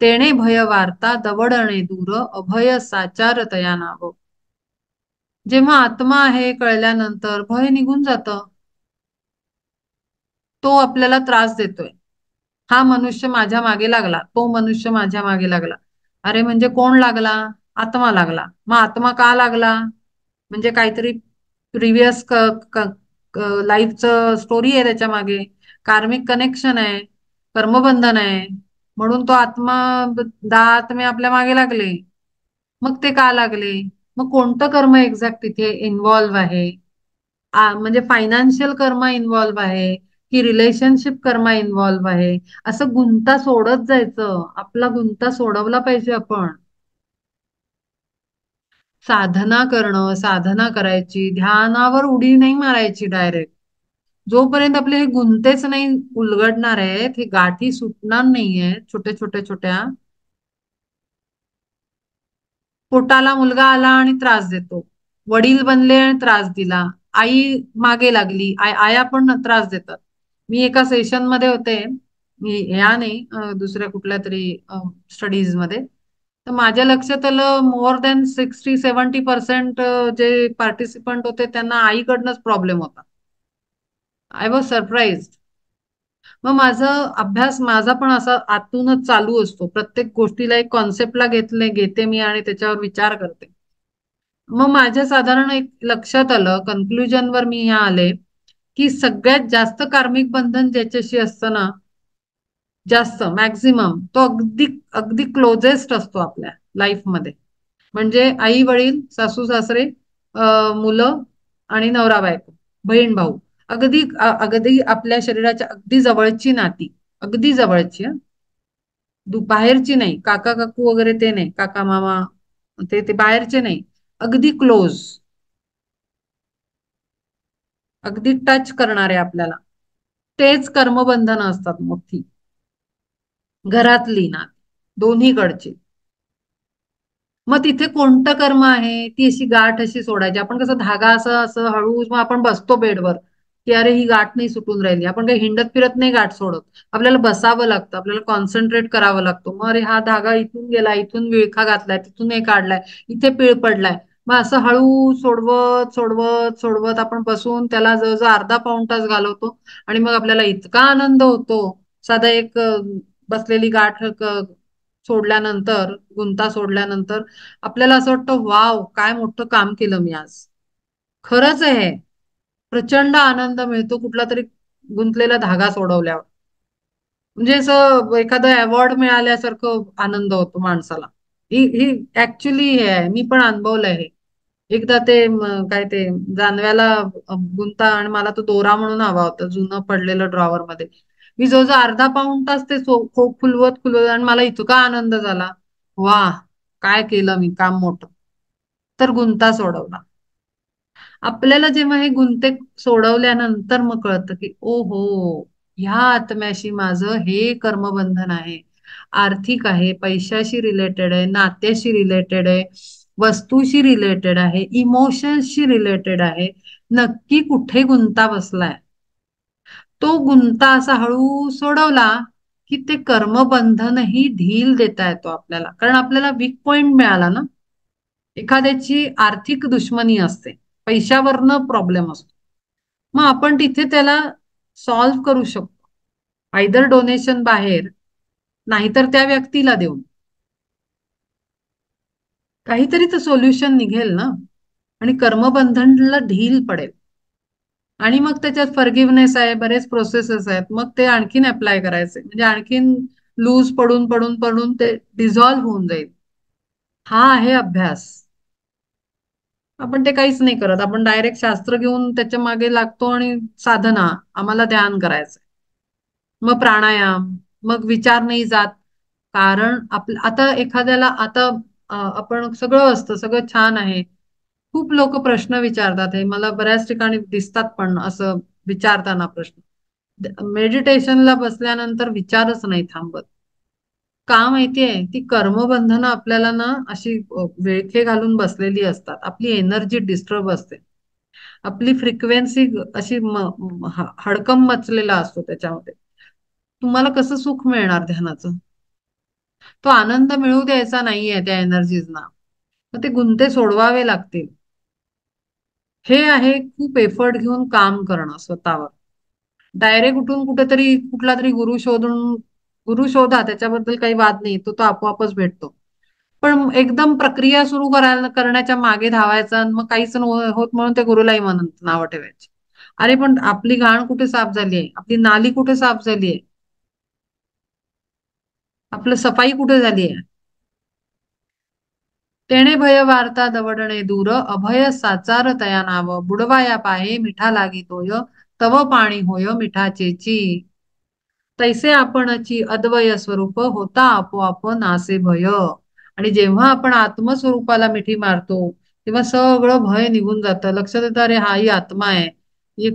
S1: तेणे भय वार्ता दवडणे दूर अभय साचार तया नाव. जेव्हा आत्मा आहे कळल्यानंतर भय निघून जातं. तो आपल्याला त्रास देतोय. हा मनुष्य माझ्या मागे लागला, तो मनुष्य माझ्या मागे लागला. अरे म्हणजे कोण लागला, आत्मा लागला. मग आत्मा का लागला म्हणजे काहीतरी प्रिव्हियस लाईफचं स्टोरी आहे त्याच्या मागे, कार्मिक कनेक्शन आहे, कर्मबंधन आहे, म्हणून तो आत्मा 10 आत्मे आपल्या मागे लागले. मग ते का लागले, मग कोणतं कर्म एक्झॅक्ट तिथे इन्व्हॉल्व्ह आहे, म्हणजे फायनान्शियल कर्म इन्व्हॉल्व्ह आहे की रिलेशनशिप कर्म इन्व्हॉल्व्ह आहे. असं गुंता सोडत जायचं. आपला गुंता सोडवला पाहिजे आपण. साधना करणं, साधना करायची, ध्यानावर उडी नाही मारायची डायरेक्ट. जोपर्यंत आपले हे गुंतेच नाही उलगडणार आहेत, हे गाठी सुटणार नाहीये छोट्या छोट्या छोट्या, पोटाला मुलगा आला आणि त्रास देतो, वडील बनले आणि त्रास दिला, आई मागे लागली, आया पण त्रास देतात. मी एका सेशन मध्ये होते, मी ह्या नाही दुसऱ्या कुठल्या तरी स्टडीज मध्ये, तर माझ्या लक्षात आलं मोर दॅन 60-70% जे पार्टिसिपंट होते त्यांना आईकडनंच प्रॉब्लेम होता. I was surprise. मग माझं अभ्यास माझा पण असा आतूनच चालू असतो, प्रत्येक गोष्टीला एक कॉन्सेप्टला घेते मी आणि त्याच्यावर विचार करते. मग माझ्या साधारण एक लक्षात आलं, कन्क्लुजनवर मी ह्या आले, की सगळ्यात जास्त कार्मिक बंधन ज्याच्याशी असतं ना, जास्त मॅक्झिमम तो अगदी अगदी क्लोजेस्ट असतो आपल्या लाईफमध्ये. म्हणजे आई वडील, सासू सासरे, मुलं आणि नवरा बायको, बहीण भाऊ, अगदी आपल्या शरीराच्या अगदी जवळची नाती, अगदी जवळची हं. बाहेरची नाही, काका काकू वगैरे ते नाही, काका मामा ते बाहेरचे नाही, अगदी क्लोज, अगदी टच करणारे आपल्याला, तेच कर्मबंधन असतात मोठी, घरातली ना, दोन्हीकडची. मग तिथे कोणतं कर्म आहे, ती अशी गाठ अशी सोडायची. आपण कसं धागा असं असं हळू मग आपण बसतो बेडवर, की अरे ही गाठ नाही सुटून राहिली, आपण काही हिंडत फिरत नाही गाठ सोडत, आपल्याला बसावं लागतं, आपल्याला कॉन्सन्ट्रेट करावं लागतो. मग अरे हा धागा इथून गेला, इथून विळखा घातलाय, तिथून हे काढलाय, इथे पीळ पडलाय, मग असं हळू सोडवत सोडवत सोडवत आपण बसून त्याला जवळजवळ अर्धा पाऊण तास घालवतो. आणि मग आपल्याला इतका आनंद होतो, साधा एक बसलेली गाठ सोडल्यानंतर, गुंता सोडल्यानंतर आपल्याला असं वाटतं वाव काय मोठं काम केलं मी आज. खरंच आहे, प्रचंड आनंद मिळतो कुठला तरी गुंतलेला धागा सोडवल्यावर. म्हणजे असं एखादं अवॉर्ड मिळाल्यासारखं आनंद होतो माणसाला. ही ही ऍक्च्युली हे आहे, मी पण अनुभवलंय हे. एकदा ते काय ते जानव्याला गुंता, आणि मला तो दोरा म्हणून हवा होता, जुनं पडलेलं ड्रॉवर मध्ये. मी जवळजवळ अर्धा पाऊण तास ते खुलवत खुलवत, आणि मला इतका आनंद झाला, वा काय केलं मी काम मोठं. तर गुंता सोडवला. आपल्याला जेव्हा हे गुंते सोडवल्यानंतर मग कळतं की ओ हो, ह्या आत्म्याशी माझं हे कर्मबंधन आहे, आर्थिक आहे, पैशाशी रिलेटेड आहे, नात्याशी रिलेटेड आहे, वस्तूशी रिलेटेड आहे, इमोशन्सशी रिलेटेड आहे. नक्की कुठे गुंता बसलाय. तो गुंता असा हळू सोडवला की ते कर्मबंधनही ढील देता येतो आपल्याला, कारण आपल्याला वीक पॉइंट मिळाला ना. एखाद्याची आर्थिक दुश्मनी असते, पैशावरनं प्रॉब्लेम असतो, मग आपण तिथे त्याला सॉल्व्ह करू शकतो, आयदर डोनेशन बाहेर, नाहीतर त्या व्यक्तीला देऊन काहीतरी तर सोल्युशन निघेल ना, आणि कर्मबंधनला ढील पडेल. आणि मग त्याच्यात फॉरगिव्हनेस आहे, बरेच प्रोसेसेस आहेत, मग ते आणखीन अप्लाय करायचे, म्हणजे आणखीन लूज पडून पडून पडून ते डिझॉल्व्ह होऊन जाईल. हा आहे अभ्यास. आपण ते काहीच नाही करत, आपण डायरेक्ट शास्त्र घेऊन त्याच्या मागे लागतो, आणि साधना, आम्हाला ध्यान करायचंय, मग प्राणायाम, मग विचार नाही जात. कारण आता एखाद्याला आता आपण सगळं असतं, सगळं छान आहे, खूप लोक प्रश्न विचारतात, हे मला बऱ्याच ठिकाणी दिसतात पण असं विचारताना प्रश्न, मेडिटेशनला बसल्यानंतर विचारच नाही थांबत. का माहितीये, ती कर्मबंधनं आपल्याला ना अशी विळखे घालून बसलेली असतात, आपली एनर्जी डिस्टर्ब असते, आपली फ्रिक्वेन्सी अशी हडकम मचलेला असतो त्याच्यामध्ये. तुम्हाला कसं सुख मिळणार ध्यानाचं? तो आनंद मिळू द्यायचा नाहीये त्या एनर्जीजना, मग ते गुंते सोडवावे लागतील. हे आहे खूप एफर्ट घेऊन काम करणं स्वतःवर. डायरेक्ट उठून कुठेतरी कुठला तरी गुरु शोधा, त्याच्याबद्दल काही वाद नाही, तो तो आपोआपच भेटतो. पण एकदम प्रक्रिया सुरू करण्याच्या मागे धावायचं, आणि मग काहीच होत म्हणून त्या गुरुलाही म्हणत नावं ठेवायची. अरे पण आपली घाण कुठे साफ झाली आहे, आपली नाली कुठे साफ झाली आहे, आपलं सफाई कुठे झाली आहे. तेणे भय वार्ता दवडणे दूर, अभय साचार तया नाव, बुडवाया पाहे मिठा लागितोय, तव पाणी होय मिठाचेची. तैसे आपणची अद्वय स्वरूप, होता आपोआप नासे भय. आणि जेव्हा आपण आत्मस्वरूपाला मिठी मारतो, तेव्हा सगळं भय निघून जातं, लक्षात येतं अरे हा ही आत्मा आहे,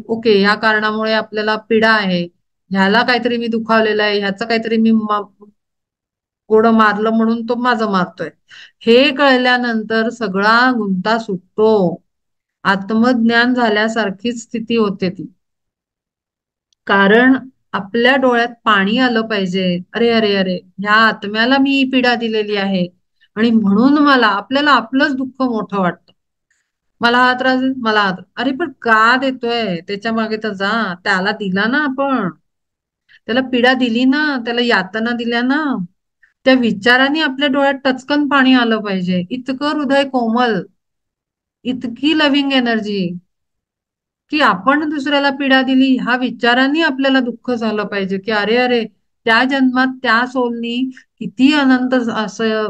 S1: ओके, ह्या कारणामुळे आपल्याला पीडा आहे, ह्याला काहीतरी मी दुखावलेलं आहे, ह्याचं काहीतरी मी गोड मारलं म्हणून तो माझं मारतोय. हे कळल्यानंतर सगळा गुंता सुटतो. आत्मज्ञान झाल्यासारखीच स्थिती होते ती. कारण आपल्या डोळ्यात पाणी आलं पाहिजे. अरे अरे अरे, ह्या आत्म्याला मी ही पीडा दिलेली आहे आणि म्हणून मला आपल्याला आपलंच दुःख मोठं वाटतं. मला हा त्रास मला अरे पण का देतोय, त्याच्या मागे तर जा. त्याला दिला ना आपण, त्याला पीडा दिली ना, त्याला यातना दिल्या ना. त्या विचाराने आपल्या डोळ्यात टचकन पाणी आलं पाहिजे. इतकं हृदय कोमल, इतकी लव्हिंग एनर्जी, की आपण दुसऱ्याला पीडा दिली ह्या विचाराने आपल्याला दुःख झालं पाहिजे, की अरे अरे, त्या जन्मात त्या सोलनी किती अनंत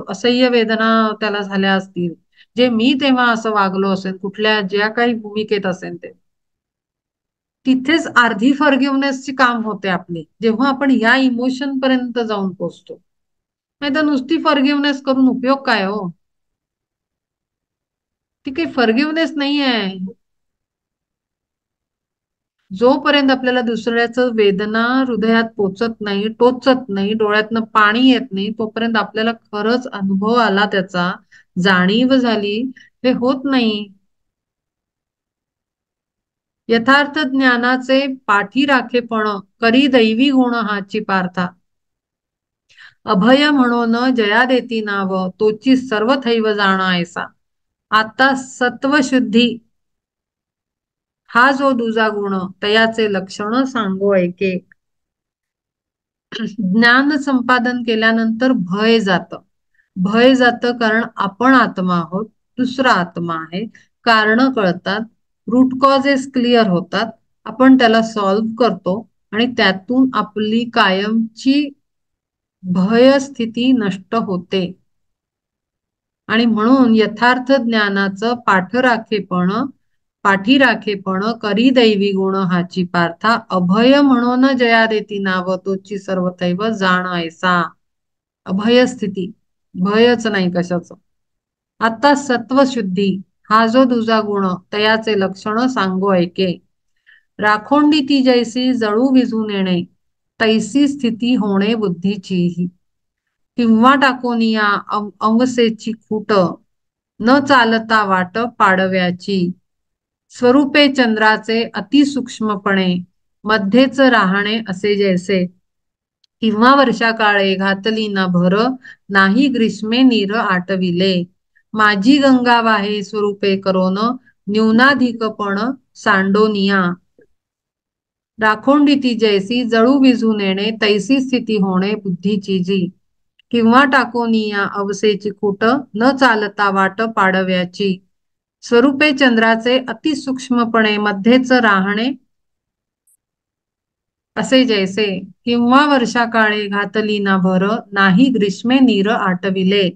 S1: असह्य वेदना त्याला झाल्या असतील, जे मी तेव्हा असं वागलो असेल, कुठल्या ज्या काही भूमिकेत असेल ते. तिथेच अर्धी फॉरगिव्हनेसची काम होते आपली, जेव्हा आपण या इमोशन पर्यंत जाऊन पोहोचतो. नाही तर नुसती फॉरगिव्हनेस करून उपयोग काय हो? ती काही फॉरगिव्हनेस नाही आहे. जोपर्यंत आपल्याला दुसऱ्याचं वेदना हृदयात पोचत नाही, टोचत नाही, डोळ्यातनं पाणी येत नाही, तोपर्यंत आपल्याला खरंच अनुभव आला, त्याचा जाणीव झाली, हे होत नाही. यथार्थ ज्ञानाचे पाठी राखेपण, करी दैवी गुण हाची पार्था. अभय म्हणून जया देती नाव, तोची सर्व थैव जाणा ऐसा. आता सत्वशुद्धी हा जो दुजा गुण, तयाचे लक्षण सांगो ऐके. ज्ञान संपादन केल्यानंतर भय जातं. भय जातं कारण आपण आत्मा आहोत, दुसरा आत्मा आहे. कारण कळतात, रूट कॉजेस क्लिअर होतात, आपण त्याला सॉल्व्ह करतो आणि त्यातून आपली कायमची भय स्थिती नष्ट होते. आणि म्हणून यथार्थ ज्ञानाचं पाठी राखेपण करी दैवी गुण हाची पार्था. अभय म्हणून जया देती नाव, तोची सर्वथैव जाण ऐसा. अभय स्थिती, भयच नाही कशाचं. आता सत्वशुद्धी हा जो दुजा गुण, तयाचे लक्षण सांगो ऐके. राखोंडी ती जैसी जळू विझून येणे, तैसी स्थिती होणे बुद्धीचीही. किंवा टाकून या अंगसेची खूट, न चालता वाट पाडव्याची. स्वरूपे चंद्राचे अतिसूक्ष्मपणे, मध्येच राहणे असे जैसे. किंवा वर्षा काळे घातली ना भर, नाही ग्रीष्मे नीर आटविले. माझी गंगा वाहे स्वरूपे करोन, न्यूनाधिकपण सांडोनिया. राखोंडी ती जैसी जळू विझून येणे, तैसी स्थिती होणे बुद्धीची जी. किंवा टाकोनिया अवसेची खूट, न चालता वाट पाडव्याची. स्वरूपे चंद्राचे अतिसूक्ष्मपणे, मध्येच राहणे असे जैसे. किंवा वर्षा काळे घातली ना भर, नाही ग्रीष्मे नीर आटविले.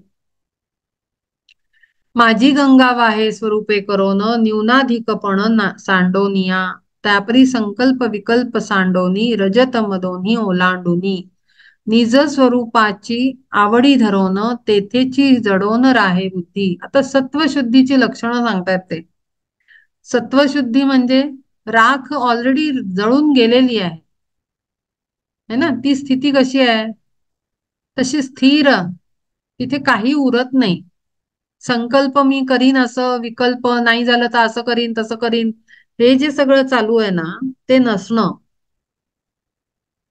S1: माझी गंगा वाहे स्वरूपे करोन, न्यूनाधिकपण सांडोनिया. त्यापरी संकल्प विकल्प सांडोनी, रजत मदोनी ओलांडुनी. निज स्वरूपाची आवडी धरोन, तेथेची जडोन राहे बुद्धी. आता सत्वशुद्धीची लक्षणं सांगतायत ते. सत्वशुद्धी म्हणजे राख ऑलरेडी जळून गेलेली आहे, है ना. ती स्थिती कशी आहे? तशी स्थिर, तिथे काही उरत नाही. संकल्प मी करीन असं, विकल्प नाही झालं तर असं करीन तसं करीन, हे जे सगळं चालू आहे ना, ते नसणं.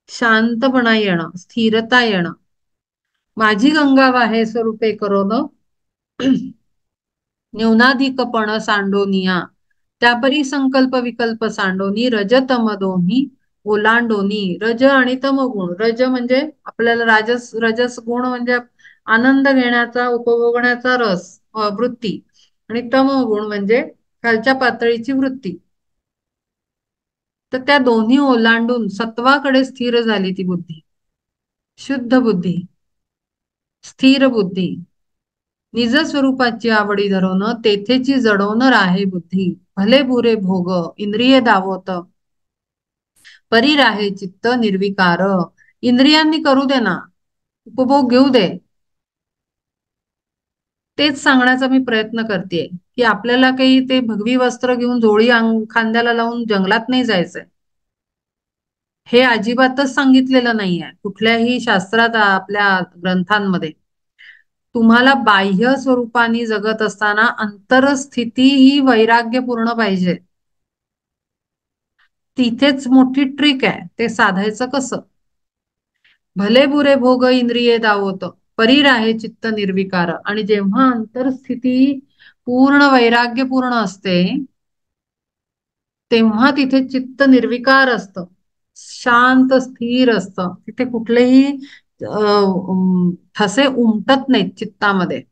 S1: शांतपणा येणं, स्थिरता येणं. माझी गंगा वाहे स्वरूपे करोन, न्यूनाधिकपण सांडोनिया. त्यापरी संकल्प विकल्प सांडोनी, रजत मदोनी ओलांडोनी. रज आणि तमगुण. रज म्हणजे आपल्याला रजस गुण म्हणजे आनंद घेण्याचा, उपभोगण्याचा रस, वृत्ती. आणि तमगुण म्हणजे खालच्या पातळीची वृत्ती. तर त्या दोन्ही ओलांडून सत्वाकडे स्थिर झाली ती बुद्धी. शुद्ध बुद्धी, स्थिर बुद्धी. निज स्वरूपाची आवडी धरवण, तेथेची जडवण राहे बुद्धी. भले बुरे भोग इंद्रिय दावत, परी राहे चित्त निर्विकार. इंद्रियांनी करू दे ना, उपभोग घेऊ दे. तेच सांगण्याचा मी प्रयत्न करते, की आपल्याला काही ते भगवी वस्त्र घेऊन जोळी खांद्याला लावून जंगलात नाही जायचंय. हे अजिबातच सांगितलेलं नाहीये कुठल्याही शास्त्रात आपल्या ग्रंथांमध्ये. तुम्हाला बाह्य स्वरूपाने जगत असताना अंतरस्थिती ही वैराग्यपूर्ण पाहिजे. तिथेच मोठी ट्रिक आहे, ते साधायचं कसं. भले बुरे भोग इंद्रिये दावत, परी राहे चित्त निर्विकार. आणि जेव्हा अंतरस्थिती पूर्ण वैराग्यपूर्ण असते, तेव्हा तिथे चित्त निर्विकार असतं, शांत स्थिर असतं. तिथे कुठलेही ठसे उमटत नाहीत चित्तामध्ये.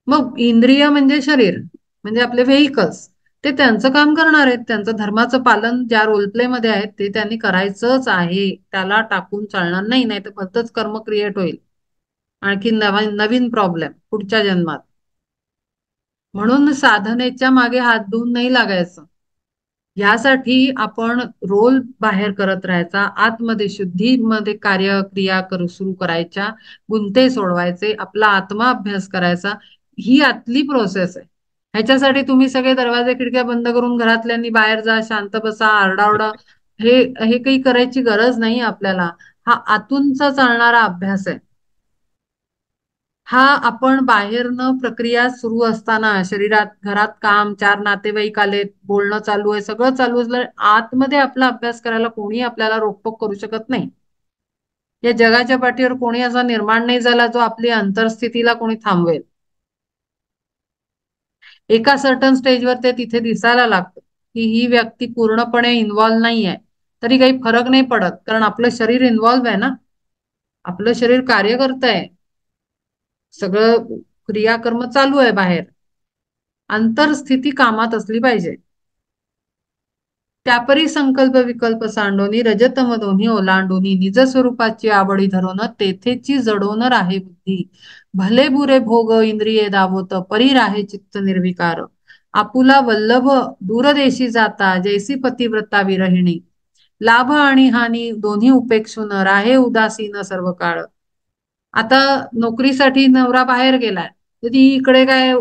S1: मग इंद्रिय म्हणजे शरीर, म्हणजे आपले व्हेइकल्स, ते त्यांचं काम करणार आहेत. त्यांचं धर्माचं पालन ज्या रोल प्ले मध्ये आहेत ते त्यांनी करायचंच आहे. त्याला टाकून चालणार नाही, नाही तर भलतंच कर्म क्रिएट होईल, आणखी नवीन नवीन प्रॉब्लेम पुढच्या जन्मात. म्हणून साधनेच्या मागे हात धुवून नाही लागायचं. यासाठी आपण रोल बाहेर करत राहायचा, आतमध्ये शुद्धीमध्ये कार्य क्रिया करू सुरू करायच्या, गुंते सोडवायचे, आपला आत्मा अभ्यास करायचा. ही आतली प्रोसेस आहे. ह्याच्यासाठी तुम्ही सगळे दरवाजे खिडक्या बंद करून घरातल्यांनी बाहेर जा, शांत बसा, आरडाओरडा, हे हे काही करायची गरज नाही आपल्याला. हा आतूनचा चालणारा अभ्यास आहे. हा आपण बाहेरनं प्रक्रिया सुरू असताना, शरीरात घरात काम, चार नातेवाईक आलेत, बोलणं चालू आहे, सगळं चालू असलं, आतमध्ये आपला अभ्यास करायला कोणी आपल्याला रोकटोक करू शकत नाही. या जगाच्या पाठीवर कोणी असा निर्माण नाही झाला जो आपली अंतरस्थितीला कोणी थांबवेल. एका सर्टन स्टेजवर ते तिथे दिसायला लागतं की ही व्यक्ती पूर्णपणे इन्व्हॉल्व नाही आहे. तरी काही फरक नाही पडत, कारण आपलं शरीर इन्व्हॉल्व आहे ना, आपलं शरीर कार्य करत आहे, सगळं क्रियाकर्म चालू आहे बाहेर. अंतरस्थिती कामात असली पाहिजे. त्यापरी संकल्प विकल्प सांडोनी, रजतम दोन्ही ओलांडोनी, निज स्वरूपाची आवडी धरून तेथेची जडोन राहे बुद्धी. भले बुरे भोग इंद्रिये दावत, परी राहे चित्त निर्विकार. आपुला वल्लभ दूरदेशी जाता, जैसी पतिव्रता विरहिणी. लाभ आणि हानी दोन्ही उपेक्षून राहे उदासीन सर्व काळ. आता नोकरीसाठी नवरा बाहेर गेलाय, तर ती इकडे काय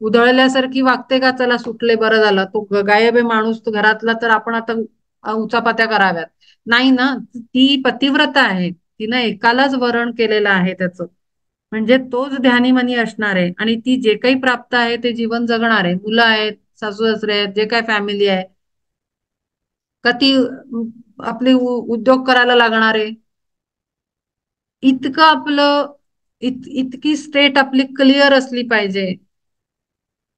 S1: उधळल्यासारखी वागते का, चला सुटले बरं झालं, तो गायब आहे माणूस तो घरातला, तर आपण आता उचापात्या कराव्यात. नाही ना, ती पतिव्रता आहे, तिनं एकालाच वरण केलेलं आहे त्याचं, म्हणजे तोच ध्यानीमनी असणार आहे. आणि ती जे काही प्राप्त आहे ते जीवन जगणार आहे. मुलं आहेत, सासू सासरे आहेत, जे काय फॅमिली आहे, का ती आपली उद्योग करायला लागणार आहे. इतकं आपलं इतकी स्टेट आपली क्लिअर असली पाहिजे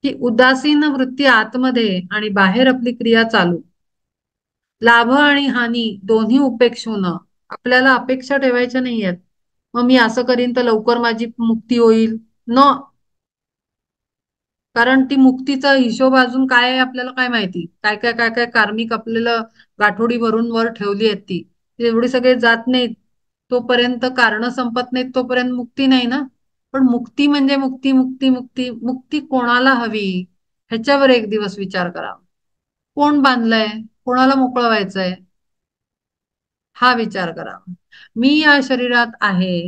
S1: की उदासीन वृत्ती आतमध्ये आणि बाहेर आपली क्रिया चालू. लाभ आणि हानी दोन्ही उपेक्षून, आपल्याला अपेक्षा ठेवायच्या नाहीयेत. मग मी असं करीन तर लवकर माझी मुक्ती होईल, न. कारण ती मुक्तीचा हिशोब अजून काय आहे आपल्याला काय माहिती, काय काय काय काय कार्मिक आपल्याला गाठोडी भरून वर ठेवली आहेत. ती एवढी सगळे जात नाहीत तोपर्यंत, कारण संपत नाहीत तोपर्यंत मुक्ती नाही ना. पण मुक्ती म्हणजे मुक्ती, मुक्ती, मुक्ती, मुक्ती कोणाला हवी, ह्याच्यावर एक दिवस विचार करा. कोण बांधलंय, कोणाला मोकळं व्हायचंय, हा विचार करा. मी या शरीरात आहे,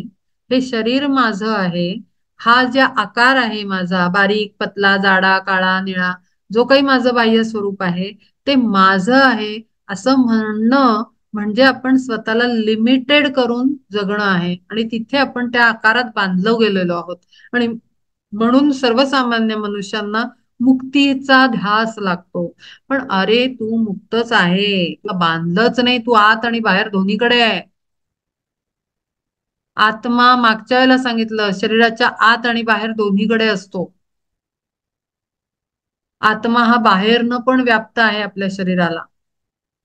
S1: हे शरीर माझं आहे, हा ज्या आकार आहे माझा, बारीक पतला जाडा काळा निळा, जो काही माझं बाह्य स्वरूप आहे ते माझं आहे असं म्हणणं म्हणजे आपण स्वतःला लिमिटेड करून जगणं आहे. आणि तिथे आपण त्या आकारात बांधलो गेलेलो आहोत. आणि म्हणून सर्वसामान्य मनुष्यांना मुक्तीचा ध्यास लागतो. पण अरे तू मुक्तच आहे, तुला बांधलंच नाही, तू आत आणि बाहेर दोन्हीकडे आहे. आत्मा मागच्या वेळेला सांगितलं शरीराच्या आत आणि बाहेर दोन्हीकडे असतो. आत्मा हा बाहेरनं पण व्याप्त आहे आपल्या शरीराला.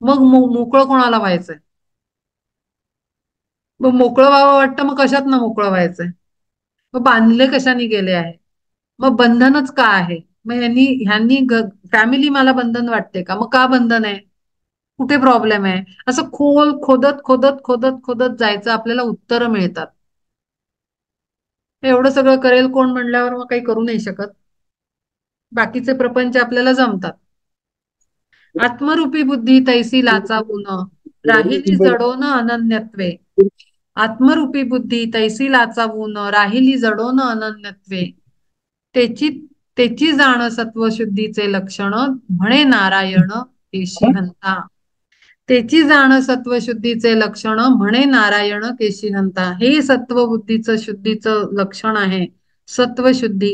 S1: मग मोकळं कोणाला व्हायचंय, मग मोकळं व्हावं वाटतं, मग कशात ना मोकळं व्हायचंय, मग बांधले कशाने गेले आहे, मग बंधनच का आहे. मग ह्यांनी ह्यांनी फॅमिली मला बंधन वाटते का, मग का बंधन आहे, कुठे प्रॉब्लेम आहे, असं खोल खोदत खोदत खोदत खोदत जायचं, आपल्याला उत्तरं मिळतात. एवढं सगळं करेल कोण म्हणल्यावर मग काही करू नाही शकत. बाकीचे प्रपंच आपल्याला जमतात. आत्मरूपी बुद्धी तैसी लाचावून, राहिली जडोन अनन्यत्वे. आत्मरूपी बुद्धी तैसी लाचावून, राहिली जडोन अनन्यत्वे. त्याची त्याची जाण सत्वशुद्धीचे लक्षण म्हणे नारायण केशिहंता. त्याची जाण सत्वशुद्धीचे लक्षण म्हणे नारायण केशिहंता. हे सत्वबुद्धीचं शुद्धीचं लक्षण आहे. सत्वशुद्धी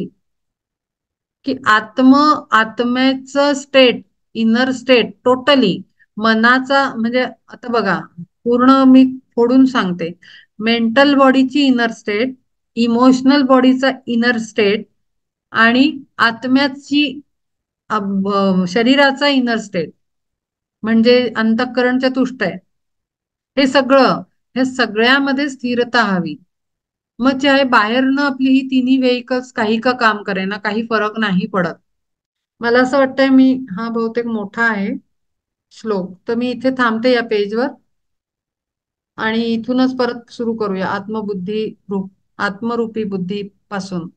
S1: की आत्म्याचं स्टेट, इनर स्टेट टोटली, मनाचा म्हणजे आता बघा, पूर्ण मी फोडून सांगते. मेंटल बॉडीची इनर स्टेट, इमोशनल बॉडीचा इनर स्टेट आणि आत्म्याची शरीराचा इनर स्टेट म्हणजे अंतःकरणच्या तुष्ट आहे. हे सगळं, हे सगळ्यामध्ये स्थिरता हवी. मग चाहे बाहेरनं आपली ही तिन्ही व्हेइकल्स काही का काम करेना, काही फरक नाही पडत. मला असं वाटतंय हा बहुतेक मोठा आहे श्लोक, तर मी इथे थांबते या पेजवर आणि इथूनच परत सुरू करूया आत्मबुद्धी रूप, आत्मरूपी बुद्धी पासून.